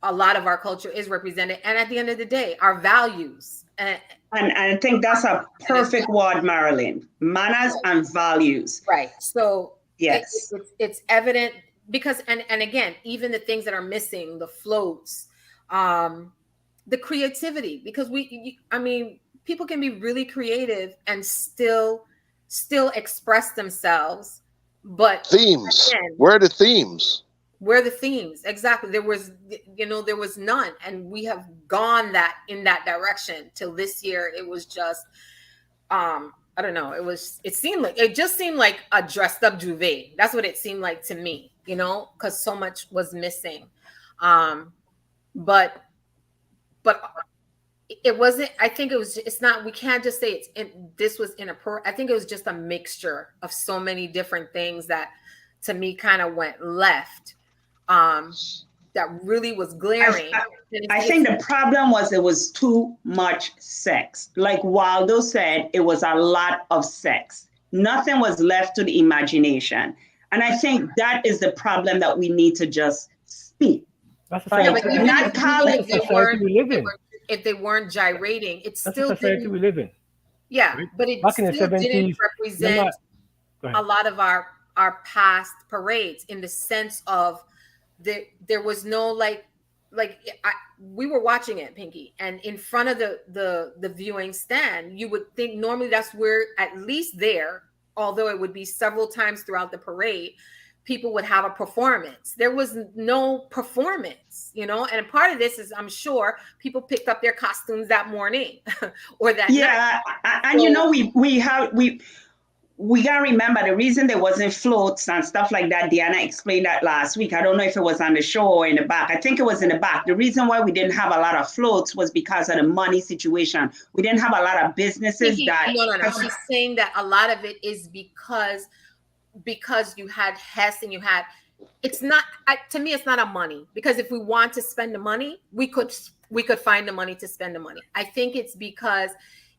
a lot of our culture is represented. And at the end of the day, our values. And I think that's a perfect word, Marilyn. Manners and values. Right. So yes, it's evident because, and again, even the things that are missing, the floats, the creativity, because people can be really creative and still express themselves, but Themes. again, Where are the themes? where the themes exactly there was none, and we have gone in that direction till this year. It was just I don't know, it just seemed like a dressed up Juve. That's what it seemed like to me, because so much was missing. But it wasn't, I think it's not, we can't just say this was inappropriate. I think it was just a mixture of so many different things that to me kind of went left, that really was glaring. I think the problem was it was too much sex. Like Waldo said, it was a lot of sex. Nothing was left to the imagination. And I think that is the problem that we need to just speak. That's the Yeah, but society, even not call it- if they weren't gyrating, it that's still the society didn't. we live in. Yeah, Right? but it Back in the still 70s, didn't represent go a ahead. lot of our past parades, in the sense of there was no like like we were watching it, Pinky, and in front of the viewing stand, you would think normally that's where, at least there, although it would be several times throughout the parade, people would have a performance. There was no performance, and part of this is, I'm sure, people picked up their costumes that morning or that night. Yeah, and So, we gotta remember the reason there wasn't floats and stuff like that. Deanna explained that last week. I don't know if it was on the show or in the back. I think it was in the back. The reason why we didn't have a lot of floats was because of the money situation. We didn't have a lot of businesses that. no. She's saying that a lot of it is because you had Hess and you had. It's not, to me, it's not a money, because if we want to spend the money, we could find the money to spend the money. I think it's because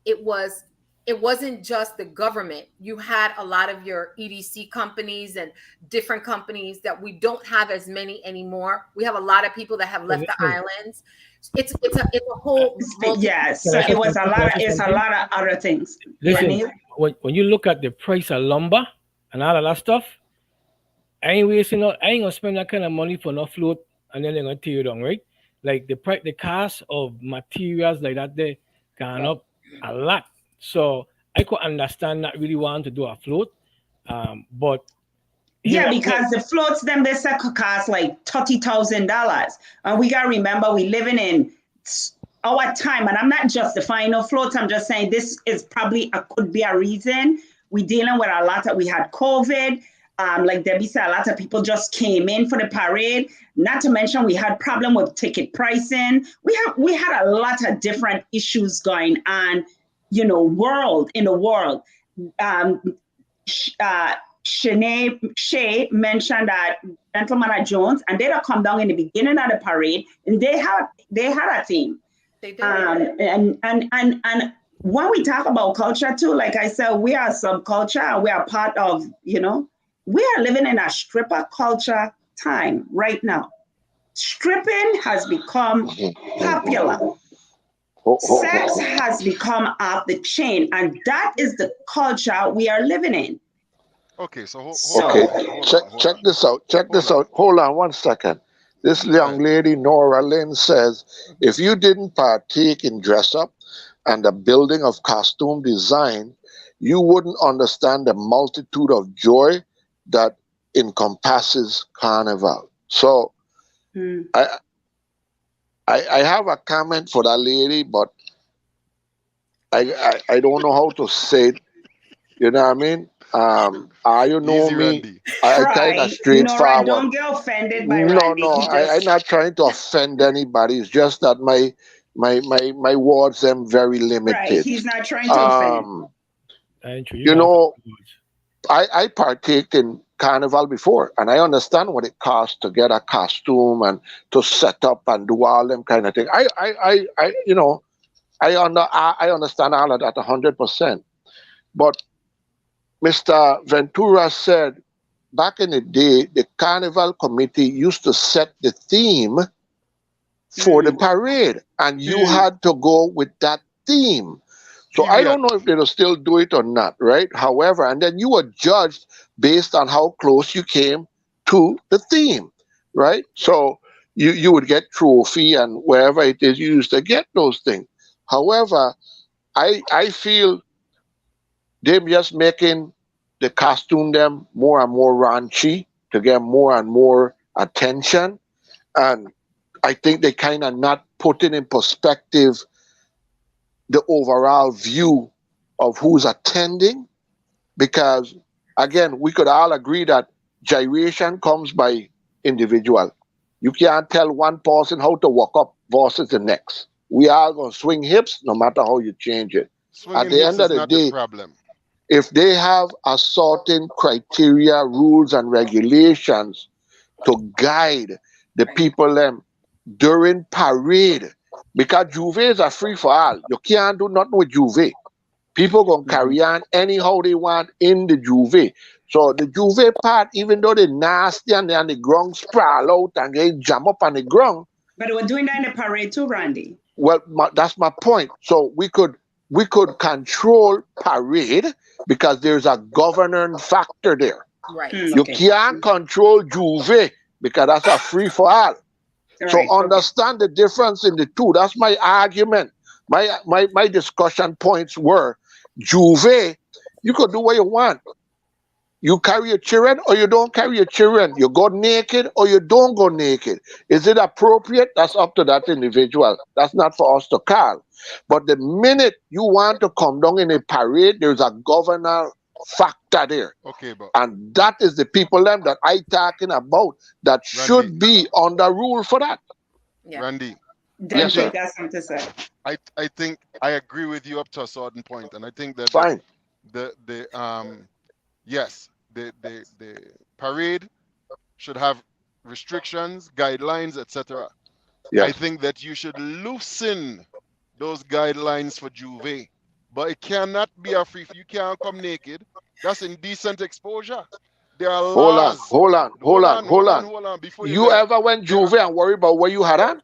it wasn't just the government. You had a lot of your EDC companies and different companies that we don't have as many anymore. We have a lot of people that have left the islands. It's a whole. Yes, it was a lot. It's a lot of other things. Listen, when you look at the price of lumber and all of that stuff, I ain't gonna spend that kind of money for no float, and then they're gonna tear you down, right? Like the cost of materials like that, they gone up a lot. So I could understand not really wanting to do a float, but because the floats them they said could cost like $30,000, and we gotta remember we living in our time, and I'm not justifying no floats. I'm just saying this is probably could be a reason. We dealing with a lot of, we had COVID. Like Debbie said, a lot of people just came in for the parade. Not to mention we had problem with ticket pricing. We had a lot of different issues going on, in the world. Shay mentioned that Gentleman at Jones, and they don't come down in the beginning of the parade, and they had a theme. They did. And when we talk about culture too, like I said, we are subculture, and we are part of, we are living in a stripper culture time right now. Stripping has become popular. Sex has become off the chain, and that is the culture we are living in. Okay, so check this out. Check this out. Hold on one second. This young lady, Nora Lynn, says, if you didn't partake in dress up and the building of costume design, you wouldn't understand the multitude of joy that encompasses Carnival. So I have a comment for that lady, but I don't know how to say it. You know what I mean? You know easy, me. Randy. I kind of straightforward. Don't get offended by Randy. No, I'm not trying to offend anybody. It's just that my words are very limited. Right, he's not trying to offend. I partake in Carnival before, and I understand what it costs to get a costume and to set up and do all them kind of things. I understand all of that 100%. But Mr. Ventura said back in the day, the Carnival Committee used to set the theme for the parade, and you had to go with that theme. So I don't know if they'll still do it or not, right? However, and then you were judged based on how close you came to the theme, right? So you would get trophy and wherever it is you used to get those things. However, I feel they're just making the costume them more and more raunchy to get more and more attention. And I think they kind of not putting in perspective the overall view of who's attending, because again, we could all agree that gyration comes by individual. You can't tell one person how to walk up versus the next. We all gonna swing hips no matter how you change it. Swinging at the end of the day, problem. If they have a certain criteria, rules, and regulations to guide the people during parade, because Juve is a free for all. You can't do nothing with Juve. People gonna carry on anyhow they want in the Juve. So the Juve part, even though they're nasty and they're on the ground, sprawl out and they jam up on the ground. But we're doing that in the parade too, Randy. Well, that's my point. So we could control parade because there's a governing factor there. Right. You can't control Juve because that's a free for all. So Right. Okay. understand the difference in the two. That's my argument. My discussion points were Juve, you could do what you want. You carry your children or you don't carry your children. You go naked or you don't go naked. Is it appropriate? That's up to that individual. That's not for us to call. But the minute you want to come down in a parade, there's a governor factor there. Okay, but And that is the people them that I talking about that Randy, should be under rule for that. Yeah. Randy, Yes, Dempsey sir. got something to say. I think I agree with you up to a certain point, and I think that Fine. the yes, the parade should have restrictions, guidelines, etc. I Yes. think that you should loosen those guidelines for Juve, but it cannot be a free. You can't come naked. That's indecent exposure. There are Hold on, laws. hold on, hold Hold on, on, hold hold on, on. hold on. Before you You go ahead, ever went there are, Juve and worry about what you had on?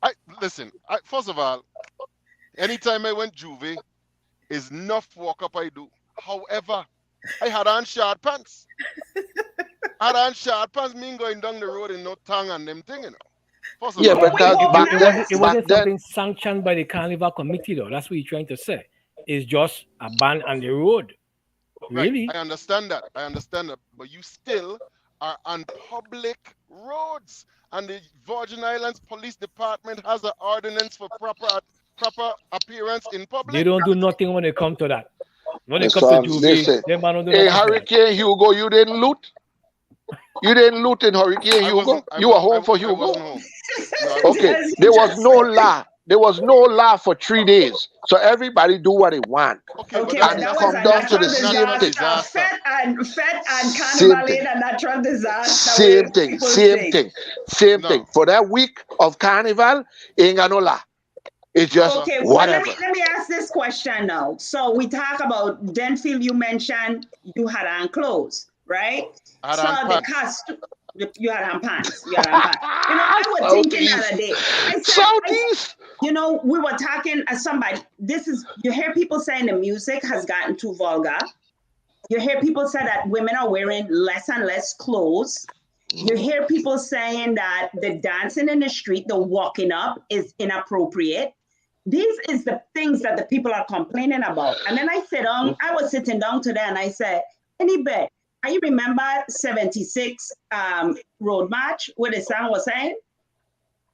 I listen. First of all, anytime I went Juve, is enough walk up I do. However, I had on short pants. I had on short pants, mean going down the road in no tongue and them thing, you know. First of Yeah, all, But but we that hope back then, not. It back wasn't then, something sanctioned by the Carnival Committee, though. That's what you're trying to say. It's just a ban on the road. right, Really? I understand that. I understand that. But you still are on public roads. And the Virgin Islands Police Department has an ordinance for proper appearance in They public. don't do nothing when it comes to that. When it comes to son, Juvie, listen. them man don't do Hey, nothing for that. Hurricane Hugo, you didn't loot. You didn't loot in Hurricane I Hugo. wasn't I You were was home for I Hugo. wasn't home. No, I wasn't Okay, home. Yes, there was just no law. There was no law for 3 days. So everybody do what they want. Okay, but okay, but And it that that's was come a down to the natural not same a thing. disaster. disaster. Fed and Same Carnival thing. in a natural disaster where Same thing. people Same say. thing. Same thing. No, For that week of carnival, ain't got no law. It's just brother. Okay, but let me whatever. let me ask this question now. So we talk about Denfield. You mentioned you had on clothes, right? I had So on the pants. costume, you had on pants. You had on pants. You know, I was thinking the Southeast. other day. Southeast. We were talking as somebody. This is you hear people saying the music has gotten too vulgar. You hear people say that women are wearing less and less clothes. You hear people saying that the dancing in the street, the walking up is inappropriate. These is the things that the people are complaining about. And then I was sitting down today and I said, any bet, I remember 76 road march where the song was saying,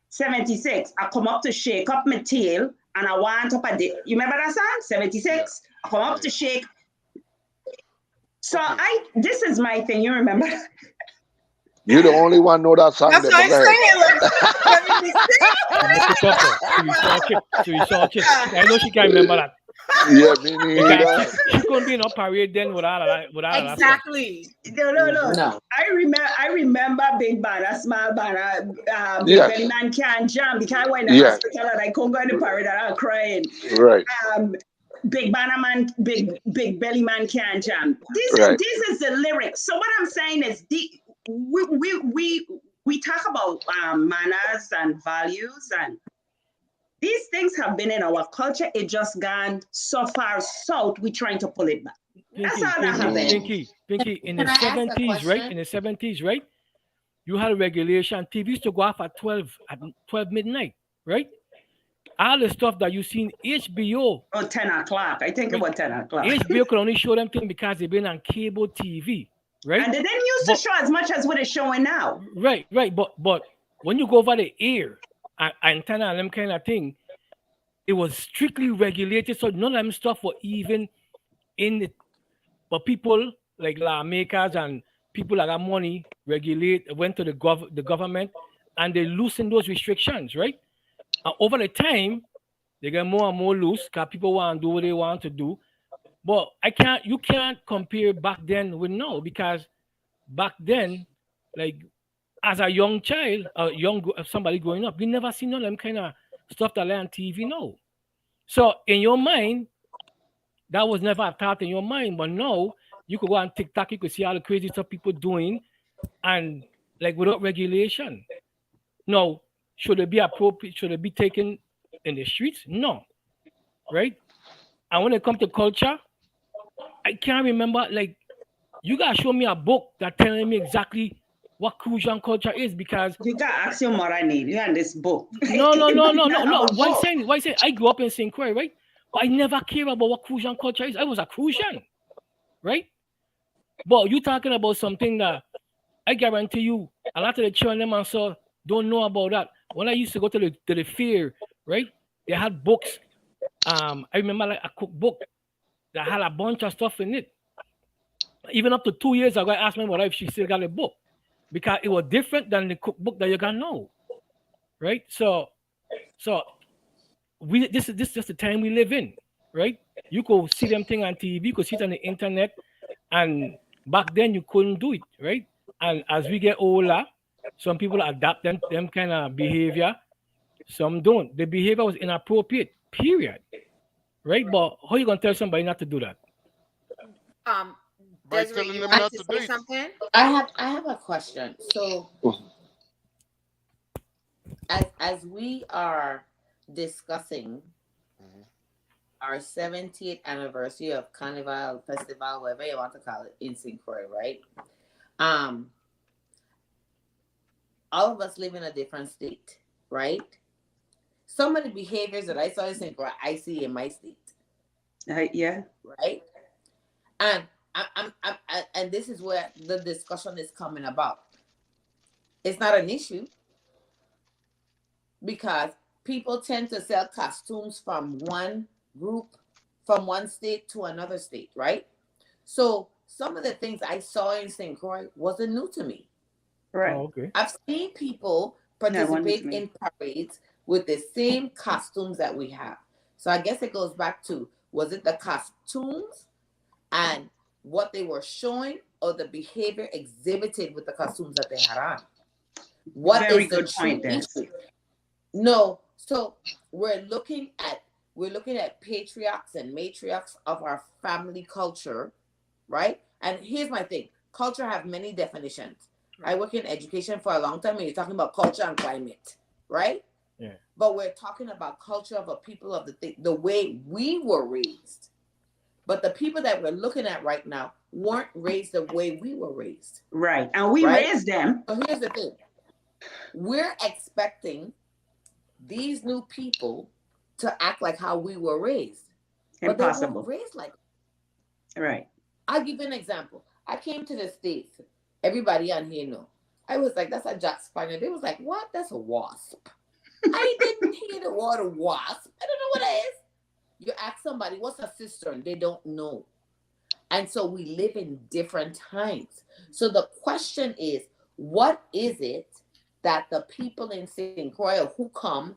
76, I come up to shake up my tail and I want up a dip. You remember that song? Yeah, 76, I come yeah, up to yeah. shake. So Okay. this is my thing, you remember? You the only one know that song That's there, what but I'm go ahead. saying. Like 76. She look it up. She research it. She research it. I know she can't remember that Yeah, me because neither. she couldn't be in a parade then without that stuff. Exactly. No. No. I remember Big Banner, Small Banner, Big Belly Yes. Man can't jump because I went in the Yes. hospital and I couldn't go in the parade and I'm crying. Right. Big Banner Man, Big Belly Man can't jump. Right. This is the lyrics. So what I'm saying is we talk about manners and values and these things have been in our culture. It just gone so far south. We're trying to pull it back. That's all that happened. Pinky. In the Can I ask a 70s, right? question? In the 70s, right? You had a regulation. TV used to go off at 12 midnight, right? All the stuff that you seen HBO, Oh, 10 o'clock. I think it right? was 10 o'clock. HBO could only show them things because they've been on cable TV, right? And they didn't used to show as much as what it's showing now. Right. But when you go over the air, antenna and them kind of thing, it was strictly regulated. So none of them stuff were even in it. But people like lawmakers and people that got money went to the government and they loosened those restrictions, right? And over the time, they get more and more loose because people want to do what they want to do. But you can't compare back then with now because back then, like as a young child, somebody growing up, you never seen none of them kind of stuff that lay on TV now. So in your mind, that was never a thought in your mind. But now you could go on TikTok, you could see all the crazy stuff people doing, and like without regulation. No, should it be appropriate? Should it be taken in the streets? No, right? And when it comes to culture, I can't remember. Like you gotta show me a book that telling me exactly what Crucian culture is, because You got ask your mother need you and this book. no. Not Why book. saying? Why saying? I grew up in St. Croix, right? But I never cared about what Crucian culture is. I was a Crucian, right? But you talking about something that I guarantee you, a lot of the children them and so don't know about that. When I used to go to the fair, right? They had books. I remember like a cookbook that had a bunch of stuff in it. Even up to 2 years ago, I asked my wife if she still got a book because it was different than the cookbook that you can know, right? So we this is just the time we live in, right? You could see them thing on TV, you could see it on the internet, and back then you couldn't do it, right? And as we get older, some people adapt them kind of behavior, some don't. The behavior was inappropriate, period, right? But how you gonna tell somebody not to do that? Um, By Desiree, telling you them wanted not to to do say it. something? I have a question. So as we are discussing Mhm. our 70th anniversary of Carnival Festival, whatever you want to call it, in St. Croix, right? Um, all of us live in a different state, right? Some of the behaviors that I saw in St. Croix, I see in my state, Yeah. right? And and this is where the discussion is coming about. It's not an issue because people tend to sell costumes from one group, from one state to another state, right? So some of the things I saw in St. Croix wasn't new to me. Right. Oh, okay. I've seen people No, one with participate me. in parades with the same costumes that we have. So I guess it goes back to, was it the costumes and what they were showing, or the behavior exhibited with the costumes that they had on? What Very is the good true point, Des. issue? No. So we're looking at patriarchs and matriarchs of our family culture, right? And here's my thing: culture have many definitions. I work in education for a long time, and you're talking about culture and climate, right? Yeah. But we're talking about culture of a people of the way we were raised. But the people that we're looking at right now weren't raised the way we were raised, Right. And we right? raised them. So here's the thing: we're expecting these new people to act like how we were raised, but they weren't Impossible. raised like. Right. I'll give you an example. I came to the States. Everybody on here know. I was like, that's a Jack Spaniel. They was like, what? That's a wasp. I didn't hear the word wasp. I don't know what it is. You ask somebody, what's a cistern? They don't know. And so we live in different times. So the question is, what is it that the people in St. Croix who come,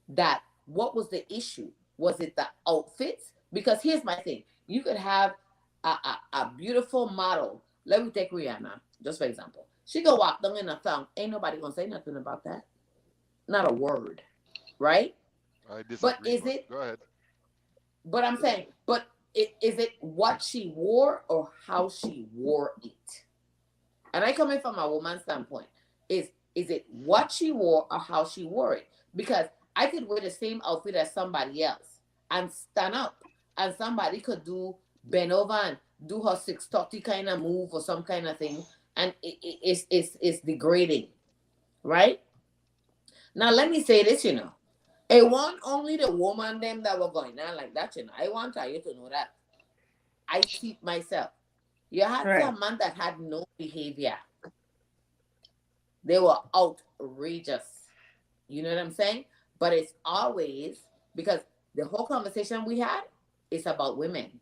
that what was the issue? Was it the outfits? Because here's my thing. You could have a beautiful model. Let me take Rihanna, just for example. She go walk down in a thong. Ain't nobody gonna say nothing about that. Not a word. Right? I But disagree, is but it, go ahead. but I'm saying, but is it what she wore or how she wore it? And I come in from a woman's standpoint. Is it what she wore or how she wore it? Because I could wear the same outfit as somebody else and stand up, and somebody could do bend over and do her 630 kind of move or some kind of thing, and it's degrading, right? Now let me say this, it wasn't only the woman them that were going on like that, I want you to know that I see it myself. You had Right. some man that had no behavior. They were outrageous. You know what I'm saying? But it's always because the whole conversation we had is about women.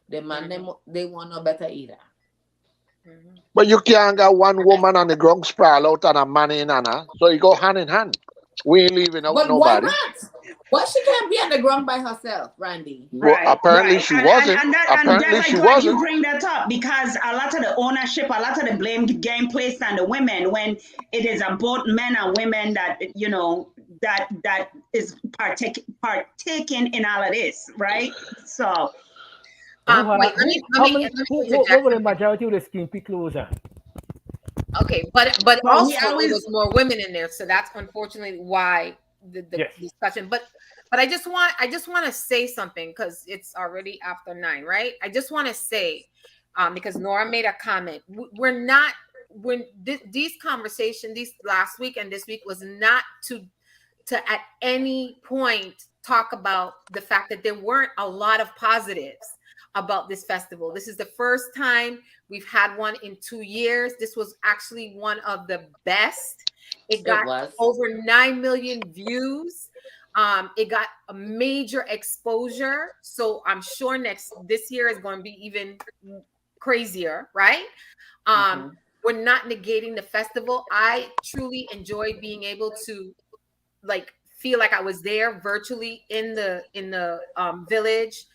The man, they want no better either. But you can't got one woman on the ground sprawl out and a man in Anna. So you go hand in hand. We ain't leaving out But why nobody. not? Why she can't be on the ground by herself, Randy? Well, Right, apparently right, she wasn't. and that's Apparently like she glad you wasn't. bring that up because a lot of the ownership, a lot of the blame game placed on the women when it is both men and women that that is partaking in all of this, right? So Wait, How many? let me What interject were the something. majority of the skimpy clothes? Okay, but but we also it always was more women in there, so that's unfortunately why the Yes. discussion. But I just want to say something because it's already after 9, right? I just want to say, because Nora made a comment. We're not when these conversations, these last week and this week, was not to at any point talk about the fact that there weren't a lot of positives about this festival. This is the first time we've had one in 2 years. This was actually one of the best. It got over 9 million views. It got a major exposure. So I'm sure this year is going to be even crazier, right? We're not negating the festival. I truly enjoyed being able to like feel like I was there virtually in the village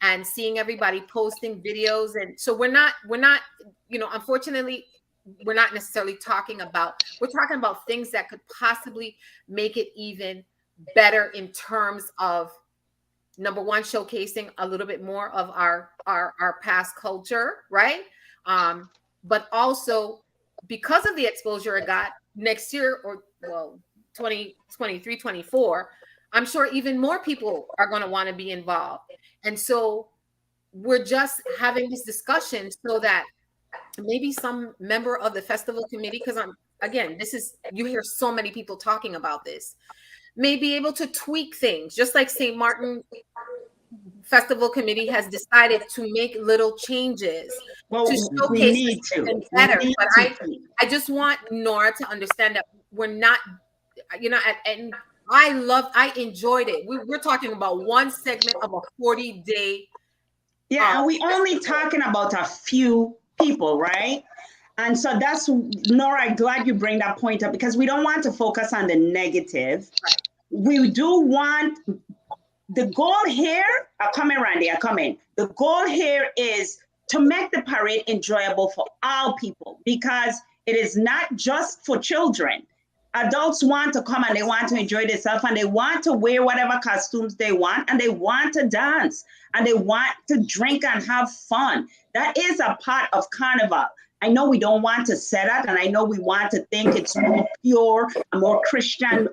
and seeing everybody posting videos. And so we're not, unfortunately, we're not necessarily we're talking about things that could possibly make it even better in terms of, number one, showcasing a little bit more of our past culture, right? But also because of the exposure it got next year, or 2023, 24, I'm sure even more people are going to want to be involved. And so we're just having this discussion so that maybe some member of the festival committee, because you hear so many people talking about this, may be able to tweak things, just like St. Martin Festival Committee has decided to make little changes to showcase something better. But I just want Nora to understand that we're not, and I enjoyed it. We're talking about one segment of a 40-day. Yeah, and we only talking about a few people, right? And so that's, Nora, I'm glad you bring that point up, because we don't want to focus on the negative. Right. We do want, the goal here, Randy, the goal here is to make the parade enjoyable for all people, because it is not just for children. Adults want to come and they want to enjoy themselves, and they want to wear whatever costumes they want, and they want to dance, and they want to drink and have fun. That is a part of Carnival. I know we don't want to say that, and I know we want to think it's more pure, a more Christian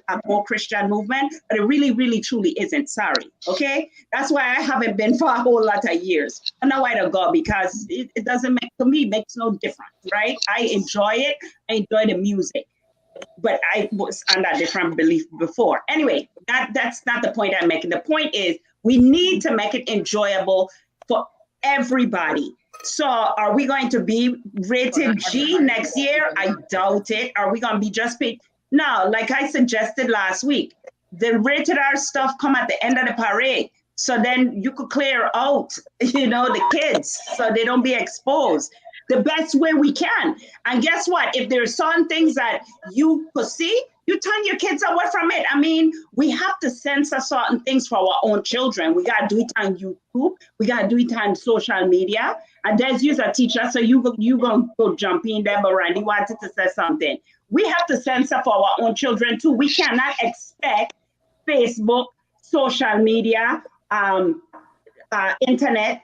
movement, but it really, really, truly isn't. Sorry, okay? That's why I haven't been for a whole lot of years. I know where to go, because it doesn't make, to me, makes no difference, right? I enjoy it. I enjoy the music, but I was under a different belief before. Anyway, that's not the point I'm making. The point is we need to make it enjoyable for everybody. So are we going to be rated G next year? I doubt it. Are we going to be just paid? No, like I suggested last week, the rated R stuff come at the end of the parade. So then you could clear out, the kids so they don't be exposed the best way we can. And guess what? If there's certain things that you could see, you turn your kids away from it. I mean, we have to censor certain things for our own children. We got to do it on YouTube. We got to do it on social media. And there's you a teacher, so you going to go jump in there, but Randy wanted to say something. We have to censor for our own children too. We cannot expect Facebook, social media, internet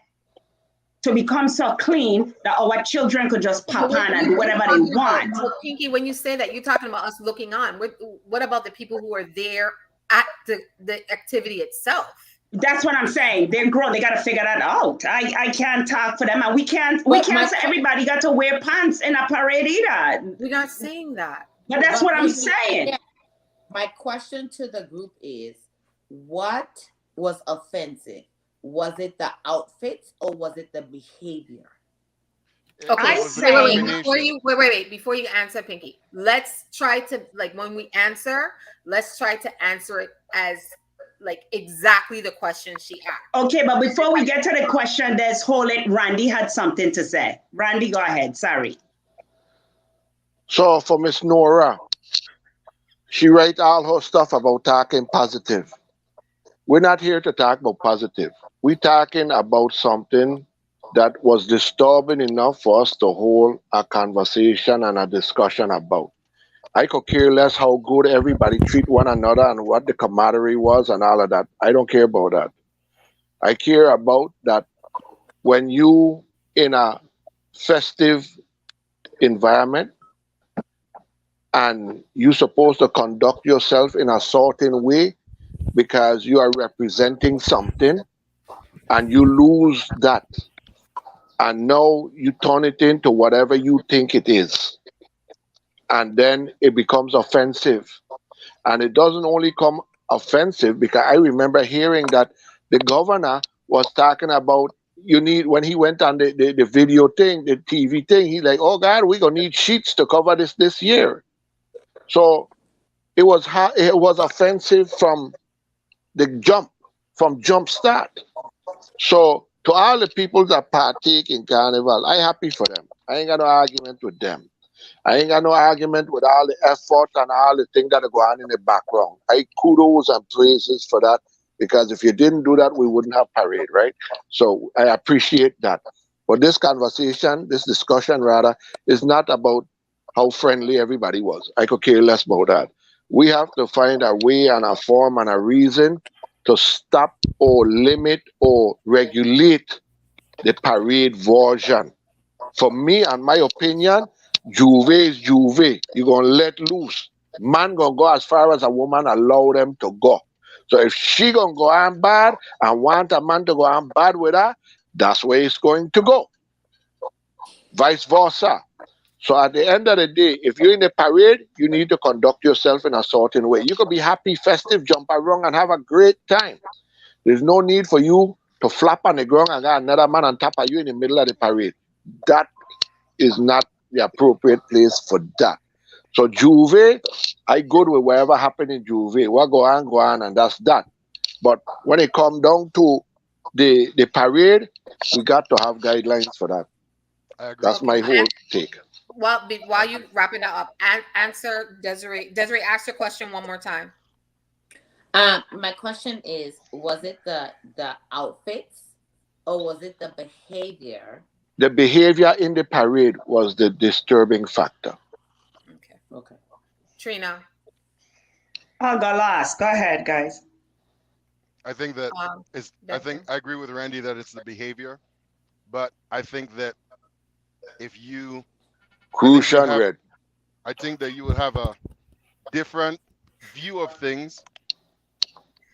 to become so clean that our children could just pop on and do whatever they want. So Pinky, when you say that, you're talking about us looking on. What about the people who are there at the activity itself? That's what I'm saying. They're grown. They got to figure that out. I can't talk for them, and we can't say everybody got to wear pants in a parade either. We're not saying that. But that's what I'm saying. My question to the group is, what was offensive? Was it the outfits or was it the behavior? Okay, wait, before you answer, Pinky, let's try to, when we answer, let's try to answer it as exactly the question she asked. Okay, but before we get to the question, Randy had something to say. Randy, go ahead. Sorry. So for Miss Nora, she write all her stuff about talking positive. We're not here to talk about positive. We're talking about something that was disturbing enough for us to hold a conversation and a discussion about. I could care less how good everybody treat one another and what the camaraderie was and all of that. I don't care about that. I care about that when you in a festive environment and you're supposed to conduct yourself in a certain way because you are representing something, and you lose that, and now you turn it into whatever you think it is. and then it becomes offensive. And it doesn't only come offensive because I remember hearing that the governor was talking about you need when he went on the video thing, the TV thing, he like, oh God, we're gonna need sheets to cover this year. So it was offensive the jump, from jump start. So to all the people that partake in Carnival, I happy for them. I ain't got no argument with them. I ain't got no argument with all the effort and all the things that are going on in the background. I kudos and praises for that because if you didn't do that, we wouldn't have parade, right? So I appreciate that. But this conversation, this discussion rather, is not about how friendly everybody was. I could care less about that. We have to find a way and a form and a reason to stop or limit or regulate the parade version. For me and my opinion, Juve is Juve. You're gonna let loose. Man gonna go as far as a woman allow them to go. So if she gonna go on bad and want a man to go on bad with her, that's where it's going to go. Vice versa. So at the end of the day, if you're in a parade, you need to conduct yourself in a certain way. You could be happy, festive, jump around, and have a great time. There's no need for you to flap on the ground and got another man on top of you in the middle of the parade. That is not the appropriate place for that. So Juve, I good with whatever happened in Juve. What go on, and that's that. But when it come down to the parade, we got to have guidelines for that. I agree. That's my whole take. While you wrapping that up, answer Desiree. Desiree, ask your question one more time. My question is: was it the outfits, or was it the behavior? The behavior in the parade was the disturbing factor. Okay. Okay. Trina. I'll go last. Go ahead, guys. I think that I think I agree with Randy that it's the behavior, but I think that if you Crucial red. I think that you would have a different view of things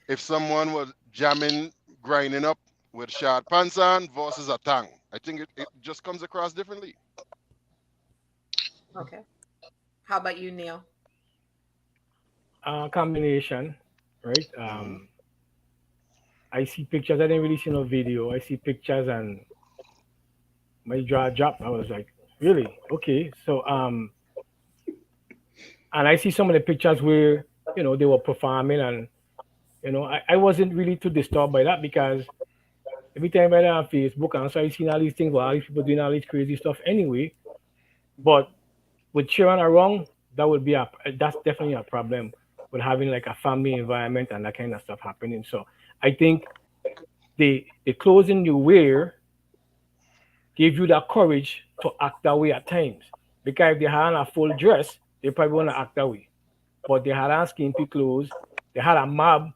if someone was jamming, grinding up with short pants on versus a tang. I think it just comes across differently. Okay. How about you, Neil? Combination, right? I see pictures. I didn't really see no video. I see pictures and my jaw dropped. I was like, really? Okay. So and I see some of the pictures where they were performing, and I wasn't really too disturbed by that because every time I on Facebook and so I seen all these things, well, all these people doing all this crazy stuff anyway. But with cheering around, that's definitely a problem with having like a family environment and that kind of stuff happening. So I think the clothing you wear give you that courage to act that way at times. Because if they had on a full dress, they probably want to act that way. But they had on skimpy clothes, they had a mob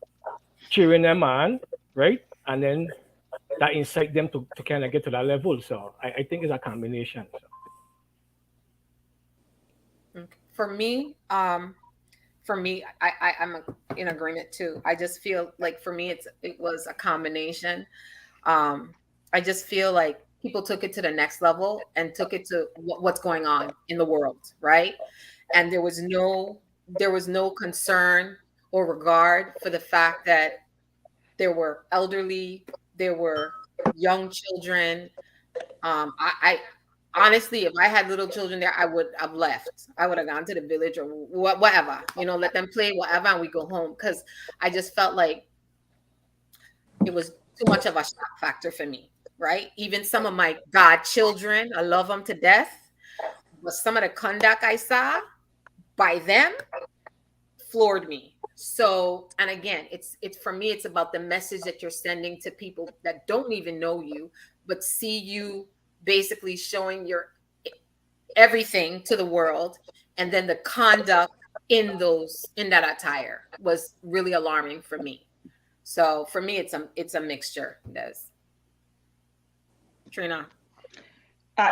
cheering them on, right? And then that incite them to kind of get to that level. So I think it's a combination. So. For me, I'm in agreement too. I just feel like for me, it was a combination. I just feel like people took it to the next level and took it to what's going on in the world, right? And there was no concern or regard for the fact that there were elderly, there were young children. I honestly, if I had little children there, I would have left. I would have gone to the village or whatever, let them play whatever, and we go home, because I just felt like it was too much of a shock factor for me, right? Even some of my godchildren, I love them to death, but some of the conduct I saw by them floored me. So, and again, it's for me, it's about the message that you're sending to people that don't even know you, but see you basically showing your everything to the world, and then the conduct in that attire was really alarming for me. So for me, it's a mixture. Des. Trina.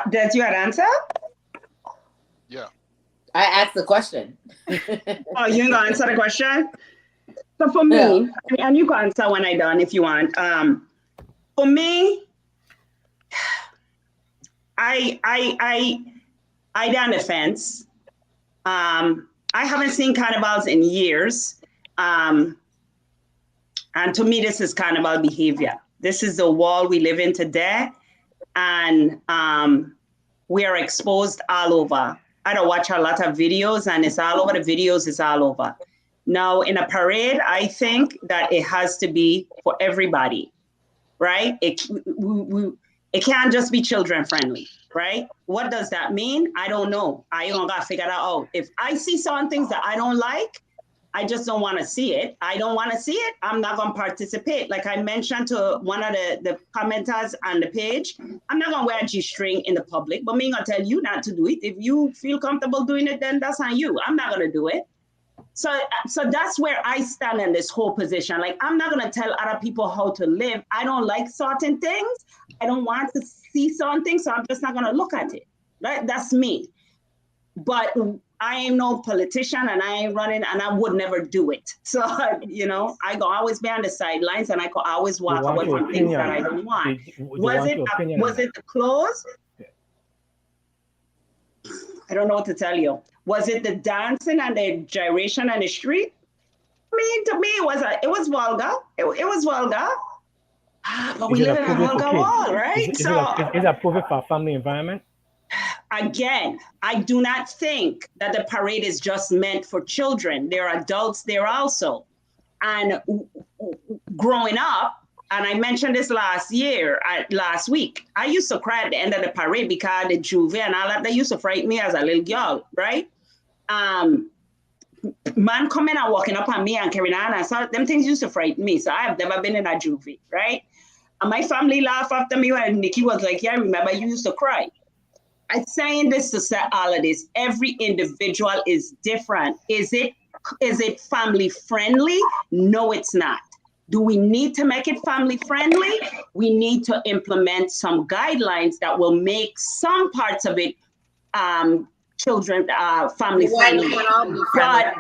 Des, you had answer? Yeah. I asked the question. Oh, you gonna answer the question? So for me, and you can answer when I done if you want. For me, I down the fence. I haven't seen carnivals in years. And to me, this is carnival behavior. This is the world we live in today. And we are exposed all over. I don't watch a lot of videos, and it's all over. The videos is all over. Now, in a parade, I think that it has to be for everybody, right? It can't just be children friendly, right? What does that mean? I don't know. I don't got to figure that out. If I see some things that I don't like, I just don't want to see it. I don't want to see it. I'm not going to participate. Like I mentioned to one of the commenters on the page, I'm not going to wear a G-string in the public, but I'm going to tell you not to do it. If you feel comfortable doing it, then that's on you. I'm not going to do it. So that's where I stand in this whole position. Like, I'm not going to tell other people how to live. I don't like certain things. I don't want to see certain things, so I'm just not going to look at it. Right? That's me. But I ain't no politician, and I ain't running, and I would never do it. So, you know, I go always be on the sidelines, and I could always walk away from things that I don't want. Was it the clothes? I don't know what to tell you. Was it the dancing and the gyration on the street? I mean, to me, it was vulgar. It was vulgar. But we live in a vulgar world, right? Is it appropriate for a family environment? Again, I do not think that the parade is just meant for children. There are adults there also. And growing up, and I mentioned this last week, I used to cry at the end of the parade because the juve and all that, they used to frighten me as a little girl, right? Man coming and walking up on me and carrying on, and so them things used to frighten me. So I have never been in a juve, right? And my family laughed after me when Nikki was like, yeah, remember you used to cry. I'm saying this to say all of this. Every individual is different. Is it family friendly? No, it's not. Do we need to make it family friendly? We need to implement some guidelines that will make some parts of it children family friendly. But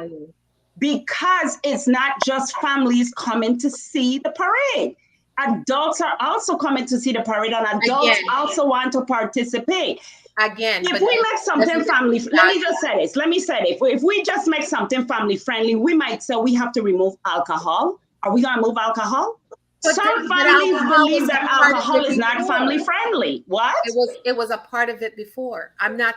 because it's not just families coming to see the parade. Adults are also coming to see the parade, and adults also want to participate. Again, if we make something family, let me say this. If we just make something family friendly, we might say we have to remove alcohol. Are we going to remove alcohol? Some families believe that alcohol is not family friendly. What? It was a part of it before. I'm not.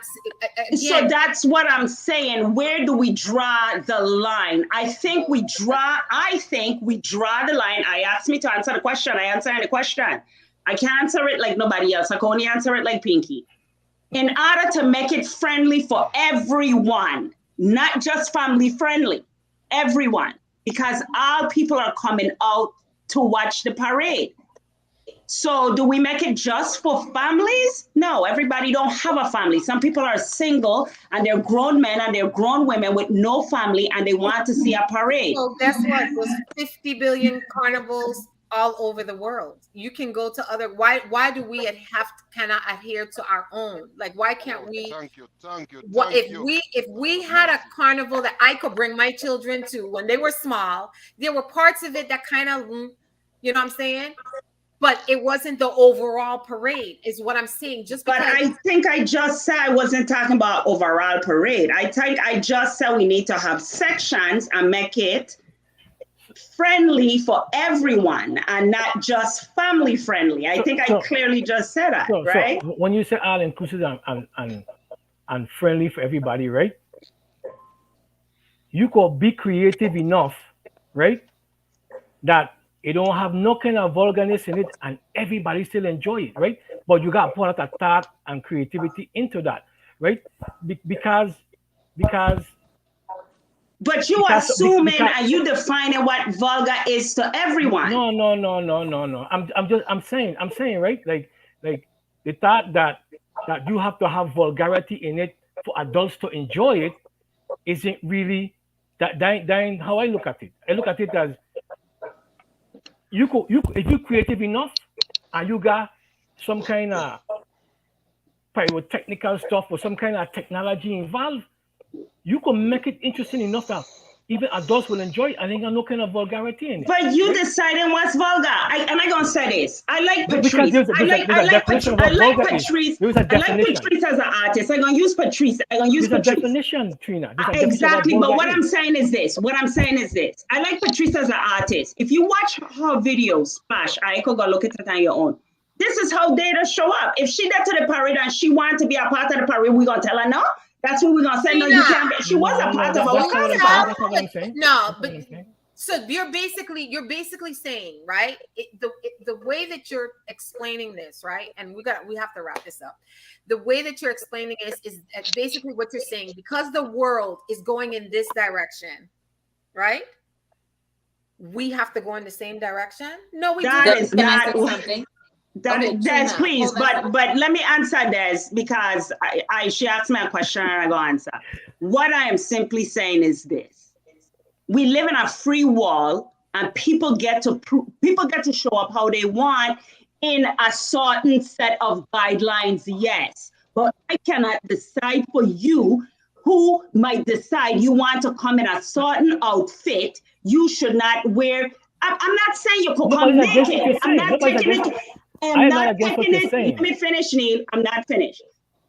Again. So that's what I'm saying. Where do we draw the line? I think we draw the line. I asked me to answer the question. I answered the question. I can't answer it like nobody else. I can only answer it like Pinky. In order to make it friendly for everyone, not just family friendly, everyone, because all people are coming out to watch the parade. So do we make it just for families? No, everybody don't have a family. Some people are single and they're grown men and they're grown women with no family and they want to see a parade. So guess what? There's 50 billion carnivals all over the world. You can go to other. Why do we cannot adhere to our own? Like, why can't we? Thank you. If we had a carnival that I could bring my children to when they were small, there were parts of it that kind of, you know what I'm saying? But it wasn't the overall parade, is what I'm saying. But I think I just said I wasn't talking about overall parade. I just said we need to have sections and make it friendly for everyone and not just family friendly. I think I clearly just said that, right? So when you say all inclusive and friendly for everybody, right? You could be creative enough, right? That it don't have no kind of vulgarness in it and everybody still enjoy it, right? But you got to put a lot of thought and creativity into that, right? Because but you assuming and you defining what vulgar is to everyone. No. I'm saying, right? Like the thought that you have to have vulgarity in it for adults to enjoy it isn't really that ain't how I look at it. I look at it as you if you're creative enough and you got some kind of pyrotechnical stuff or some kind of technology involved, you can make it interesting enough that even adults will enjoy it. I think no kind of vulgarity in it. But you right? deciding what's vulgar. Am I gonna say this? I like Because Patrice. there's a definition of what vulgar is. Patrice. There is a I like definition. Patrice as an artist. I'm gonna use Patrice. There's a definition, Trina. There's a definition Exactly. of what But vulgar what I'm is. saying is this. What I'm saying is this. I like Patrice as an artist. If you watch her videos, Splash, I could go look at it on your own. This is how data show up. If she got to the parade and she wanted to be a part of the parade, we're gonna tell her no. That's what we're gonna say. No, you can't. She was a part of our That's not carnival. what I'm saying. No, but so you're basically saying, right? The way that you're explaining this, right? And we have to wrap this up. The way that you're explaining this is basically what you're saying, because the world is going in this direction, right? We have to go in the same direction. No, we That don't. is Can I not say something? that Okay, Des, Trina, please, hold on. but let me answer Des, because she asked me a question and I go answer. What I am simply saying is this: we live in a free world, and people get to show up how they want in a certain set of guidelines. Yes, but I cannot decide for you. Who might decide you want to come in a certain outfit? You should not wear. I'm not saying you could come naked. I'm not taking it. I'm not taking it. Let me finish, Neil. I'm not finished.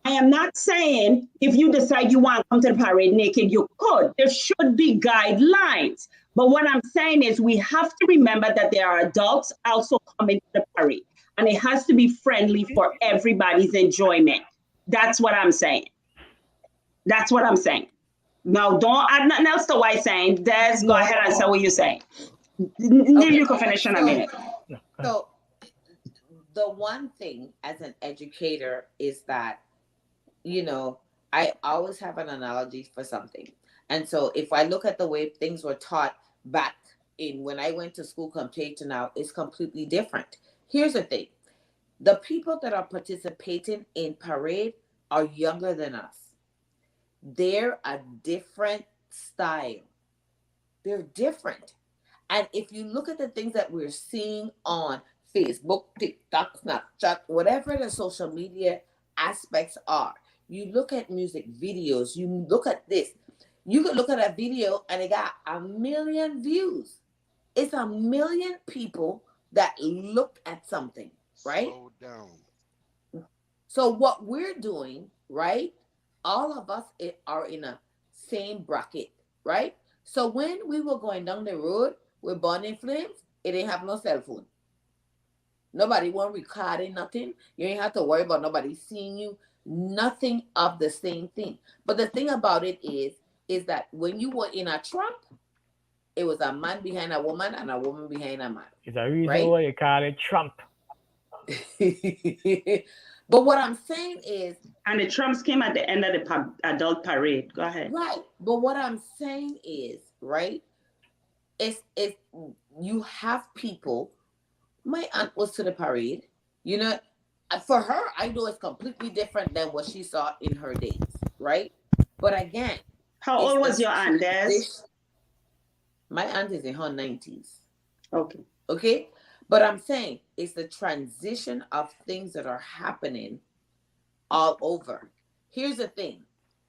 I am not saying if you decide you want to come to the parade naked, you could. There should be guidelines. But what I'm saying is we have to remember that there are adults also coming to the parade, and it has to be friendly for everybody's enjoyment. That's what I'm saying. That's what I'm saying. Now, don't add nothing else to what I'm saying. Des, go ahead and say what you're saying. Neil, you can finish in a minute. So the one thing as an educator is that, I always have an analogy for something. And so if I look at the way things were taught back in when I went to school compared to now, it's completely different. Here's the thing. The people that are participating in parade are younger than us. They're a different style. They're different. And if you look at the things that we're seeing on Facebook, TikTok, Snapchat, whatever the social media aspects are, you look at music videos, you look at this, you could look at a video and it got 1 million views. It's 1 million people that look at something, right? Slow down. So what we're doing, right? All of us are in a same bracket, right? So when we were going down the road with burning flames, it didn't have no cell phone. Nobody won't recording nothing. You ain't have to worry about nobody seeing you. Nothing of the same thing. But the thing about it is that when you were in a Trump, it was a man behind a woman and a woman behind a man. It's a reason right? why you call it Trump. But what I'm saying is, and the Trumps came at the end of the adult parade. Go ahead. Right. But what I'm saying is, right, is you have people. My aunt was to the parade. For her, I know it's completely different than what she saw in her days, right? But again, how old was your aunt, Des? My aunt is in her 90s. Okay. Okay? But I'm saying it's the transition of things that are happening all over. Here's the thing.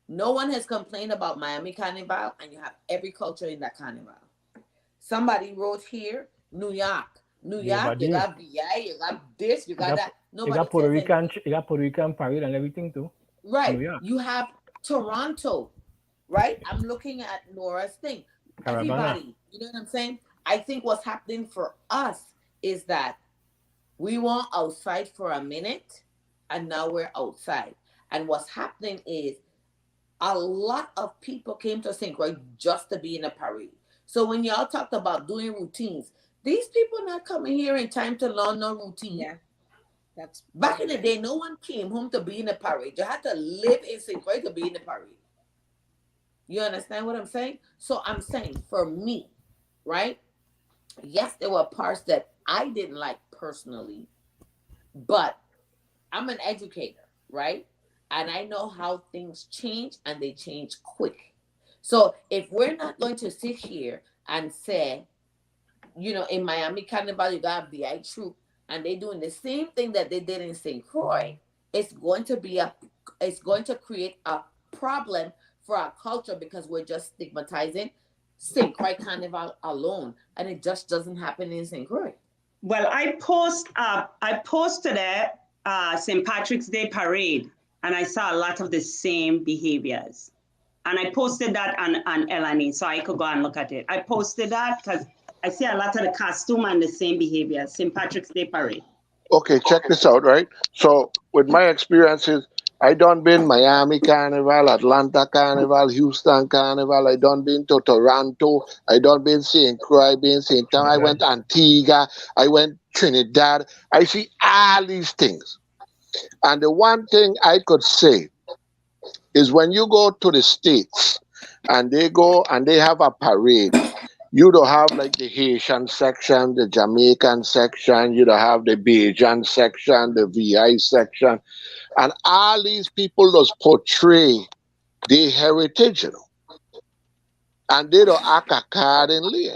No one has complained about Miami Carnival, and you have every culture in that carnival. Somebody wrote here, New York, you got VI, you got this, you got that. You got Puerto Rican parade and everything too. Right. You have Toronto, right? I'm looking at Nora's thing. Everybody, you know what I'm saying? I think what's happening for us is that we were outside for a minute and now we're outside. And what's happening is a lot of people came to St. Croix just to be in a parade. So when y'all talked about doing routines, these people not coming here in time to learn no routine. Yeah. That's back in the day, no one came home to be in a parade. You had to live in St. Croix to be in the parade. You understand what I'm saying? So I'm saying for me, right? Yes, there were parts that I didn't like personally, but I'm an educator, right? And I know how things change and they change quick. So if we're not going to sit here and say, in Miami Carnival, you got VI troop, and they're doing the same thing that they did in St. Croix, it's going to create a problem for our culture because we're just stigmatizing St. Croix Carnival alone, and it just doesn't happen in St. Croix. Well, I posted a St. Patrick's Day parade, and I saw a lot of the same behaviors. And I posted that on LNE, so I could go and look at it. I posted that because I see a lot of the costume and the same behavior. St. Patrick's Day parade. Okay, check this out, right? So with my experiences, I done been Miami Carnival, Atlanta Carnival, Houston Carnival. I done been to Toronto. I done been St. Croix, been St. Thomas. I went Antigua. I went Trinidad. I see all these things. And the one thing I could say is when you go to the States and they go and they have a parade, you don't have like the Haitian section, the Jamaican section, you don't have the Bajan section, the VI section. And all these people just portray their heritage, and they don't act accordingly.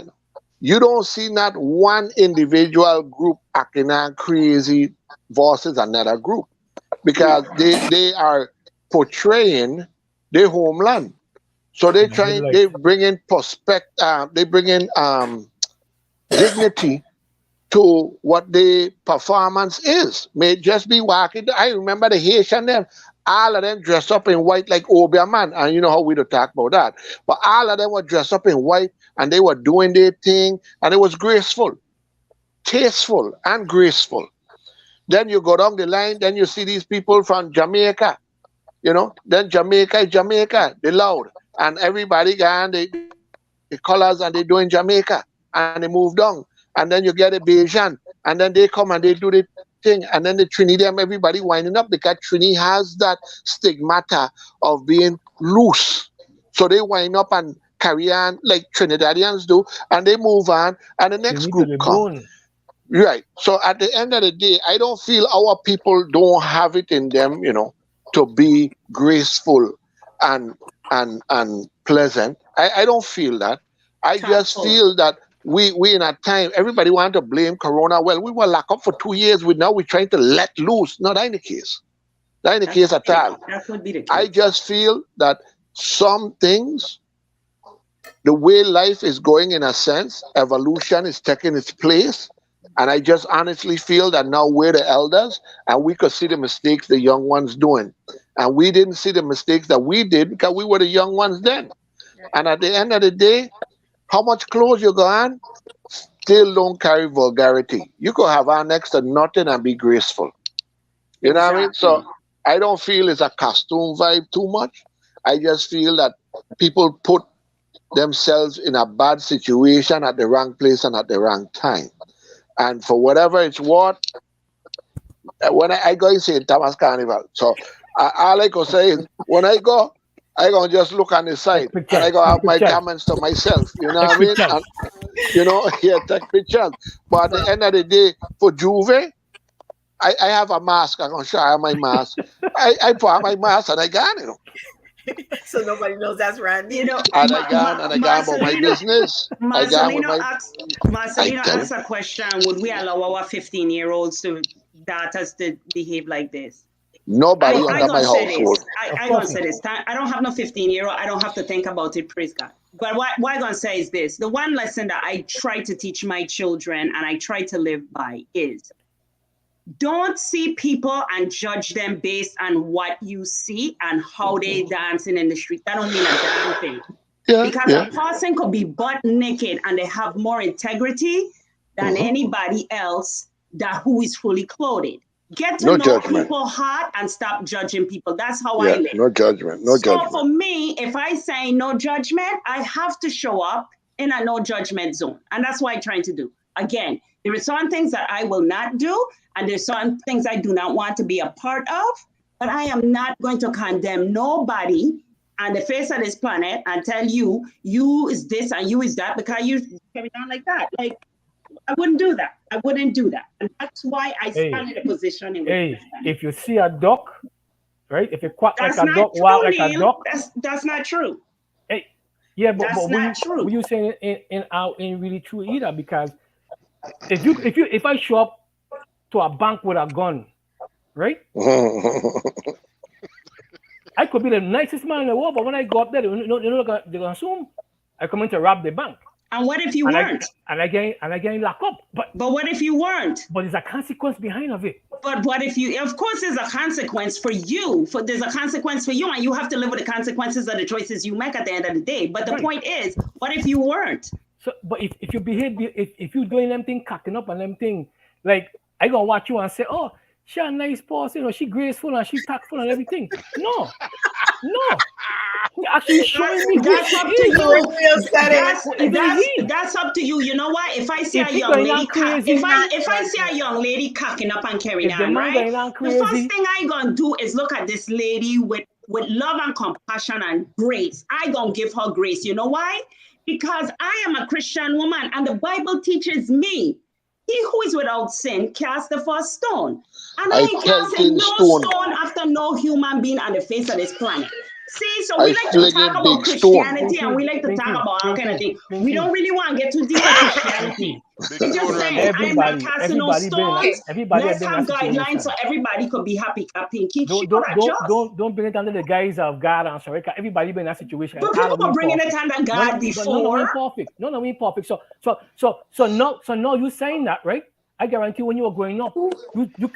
You don't see not one individual group acting out crazy versus another group because they are portraying their homeland. So they bring in they bring in dignity to what the performance is. May just be walking. I remember the Haitian them, all of them dressed up in white like Obia man, and you know how we don't talk about that. But all of them were dressed up in white and they were doing their thing, and it was graceful, tasteful, and graceful. Then you go down the line, then you see these people from Jamaica, then Jamaica is Jamaica, they loud, and everybody got the colors and they doing Jamaica, and they move down. And then you get a Bajan, and then they come and they do the thing, and then the Trinidad, everybody winding up because Trini has that stigmata of being loose. So they wind up and carry on like Trinidadians do, and they move on, and the next group comes. Right. So at the end of the day, I don't feel our people don't have it in them, to be graceful and pleasant. I don't feel that. I just feel that we in a time, everybody want to blame Corona. Well, we were locked up for 2 years. Now we're trying to let loose. Not in the case. Not in the case at all. That would be the case. I just feel that some things, the way life is going in a sense, evolution is taking its place. And I just honestly feel that now we're the elders and we could see the mistakes the young ones doing. And we didn't see the mistakes that we did because we were the young ones then. And at the end of the day, how much clothes you got on still don't carry vulgarity. You could have on next to nothing and be graceful. You know what I mean? So I don't feel it's a costume vibe too much. I just feel that people put themselves in a bad situation at the wrong place and at the wrong time. And for whatever it's worth, when I go in St. Thomas Carnival, so all I can say is when I go just look on the side and I go have my comments to myself. You know what I mean? And, take pictures. But at the end of the day, for Juve, I have a mask. I'm gonna show you my mask. I put on my mask and I got So nobody knows that's Randy. And I got about my business. Marcelino asked a question: would we allow our 15-year-olds daughters to behave like this? Nobody under my household. I gonna say this. I don't have no 15-year-old. I don't have to think about it. Praise God. But what I gonna say is this: the one lesson that I try to teach my children and I try to live by is, don't see people and judge them based on what you see and how they dancing in the street. That don't mean a damn thing. Because a person could be butt naked and they have more integrity than anybody else who is fully clothed. Get to know people heart and stop judging people. That's how I live. No judgment. No judgment. So for me, if I say no judgment, I have to show up in a no judgment zone. And that's what I'm trying to do. Again, there are some things that I will not do, and there's some things I do not want to be a part of, but I am not going to condemn nobody on the face of this planet and tell you is this and you is that because you carry on like that. Like, I wouldn't do that. I wouldn't do that. And that's why I stand in a position in which if you see a duck, right? If you quack like a duck, walk like a duck. That's not true. Hey, yeah, but not true. What you saying ain't really true either, because if I show up to a bank with a gun, right? I could be the nicest man in the world, but when I go up there, they're gonna assume I come in to rob the bank. And what if you weren't? And I get locked up. But what if you weren't? But there's a consequence behind of it. But what if you? Of course, there's a consequence for you. There's a consequence for you, and you have to live with the consequences of the choices you make at the end of the day. But the point is, what if you weren't? So, but if you behave, if you doing them thing, cocking up and them thing, like I gonna watch you and say, oh, she a nice boss, you know, she graceful and she tactful and everything. No. Actually showing me that's up to you. That's up to you. You know what? If I see a young lady, if I see a young lady cocking up and carrying on, right? The first thing I gonna do is look at this lady with love and compassion and grace. I gonna give her grace. You know why? Because I am a Christian woman, and the Bible teaches me, he who is without sin cast the first stone. And I ain't casting no stone after no human being on the face of this planet. See, so we like to talk about Christianity and we like to talk about all kind of things. We don't really want to get too deep into Christianity. We just saying, I'm not casting no stones. Let's have guidelines so everybody could be happy. Don't bring it under the guise of God and sorry. Everybody been in that situation. But people were bringing it under God before. No, we perfect. So no, you saying that, right? I guarantee when you were growing up, you do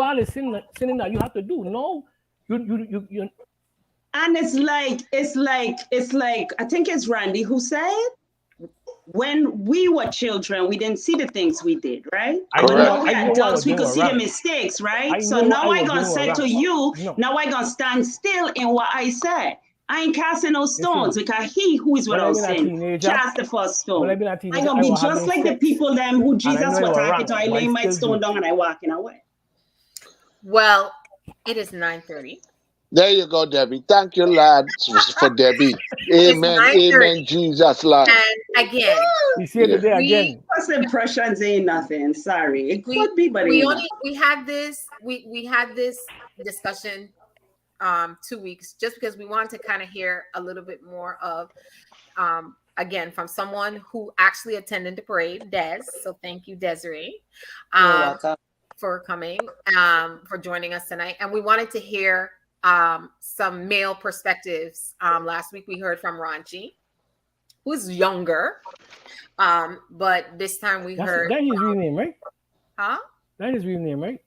all the sinning that you have to do. No, you. And it's like, I think it's Randy who said, when we were children, we didn't see the things we did, right? But now we are adults, we could see the mistakes, right? So now I gonna say to you, now I gonna stand still in what I said. I ain't casting no stones because he who is without sin cast the first stone. I gonna be just like the people them who Jesus was talking to. I lay my stone down and I walking away. Well, it is 9:30. There you go, Debbie. Thank you, lads, for Debbie. Amen, Jesus, Lord. And again, you see it today again. First impressions ain't nothing. Sorry, it could be, but we had this discussion 2 weeks just because we wanted to kind of hear a little bit more of again from someone who actually attended the parade, Des. So thank you, Desiree, for coming, for joining us tonight, and we wanted to hear some male perspectives. Last week we heard from Ranchi, who's younger, but this time we heard that's his real name, right? Huh? That is his real name, right?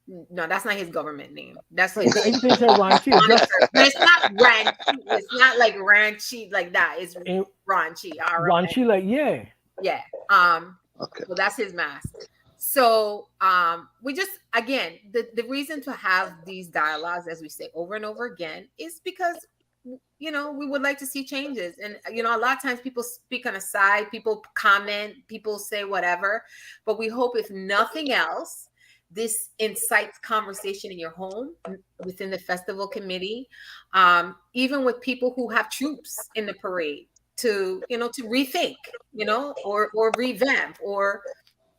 No, that's not his government name. That's his Ranchi. It's not Ranchi. It's not like Ranchi like that. It's Ranchi. Ranchi, like yeah. Okay. Well, that's his mask. So we just, again, the reason to have these dialogues, as we say over and over again, is because, you know, we would like to see changes. And, you know, a lot of times people speak on a side, people comment, people say whatever, but we hope if nothing else, this incites conversation in your home, within the festival committee, even with people who have troops in the parade to, you know, to rethink, you know, or revamp, or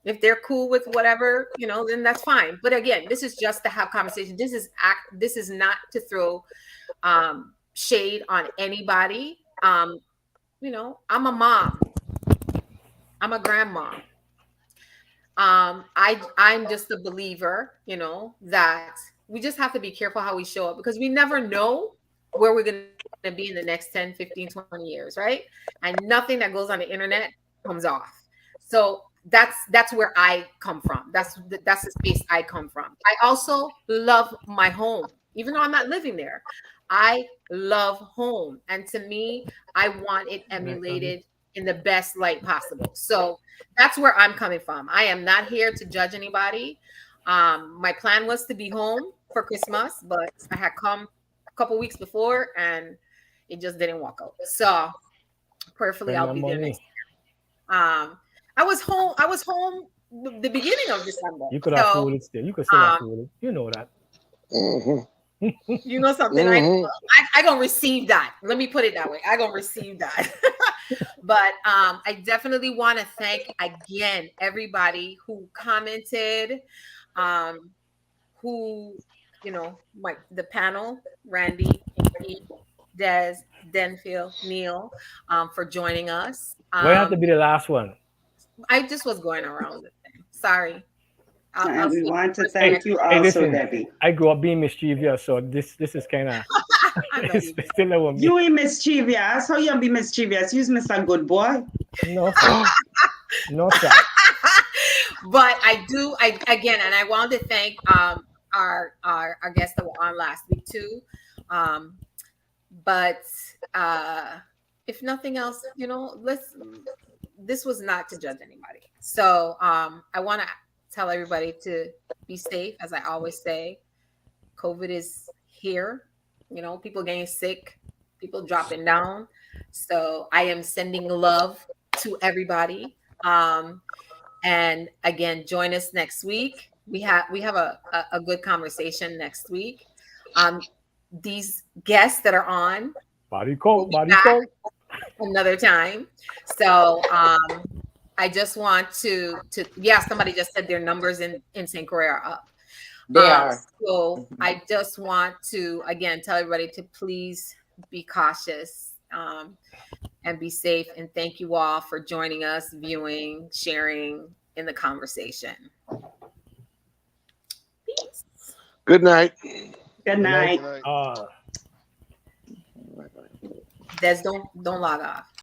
if they're cool with whatever, you know, then that's fine. But again, this is just to have conversation. This is not to throw shade on anybody. You know, I'm a mom. I'm a grandma. I'm just a believer, you know, that we just have to be careful how we show up, because we never know where we're going to be in the next 10, 15, 20 years, right? And nothing that goes on the internet comes off. So that's where I come from. That's the space I come from. I also love my home, even though I'm not living there. I love home, and to me, I want it emulated in the best light possible. So that's where I'm coming from. I am not here to judge anybody. My plan was to be home for Christmas, but I had come a couple weeks before, and it just didn't work out. So prayerfully, I'll be there next year. I was home the beginning of December. You could have fooled it still. You could still have fooled it. You know that. Mm-hmm. You know something? Mm-hmm. I gonna receive that. Let me put it that way. I gonna receive that. But I definitely want to thank again everybody who commented, who, you know, the panel, Randy, Des, Denfield, Neil, for joining us. Why have to be the last one? I just was going around it. Sorry. We want to thank you also, listen, Debbie. I grew up being mischievous, so this is kind of I'm not It's even. still a woman. You ain't mischievous. How you be mischievous? You's Mr. Good Boy. No, sir. No, sir. But I again, and I wanted to thank our guests that were on last week too. Um, but if nothing else, this was not to judge anybody. So I want to tell everybody to be safe, as I always say. COVID is here. People getting sick, people dropping down. So I am sending love to everybody. And again, join us next week. We have a good conversation next week. These guests that are on Body will coat, be body back coat. another time. So I just want to yeah, somebody just said their numbers in St. Croix are up. They are. So I just want to again tell everybody to please be cautious and be safe. And thank you all for joining us, viewing, sharing in the conversation. Peace. Good night. Good night. Good night. Des, don't log off.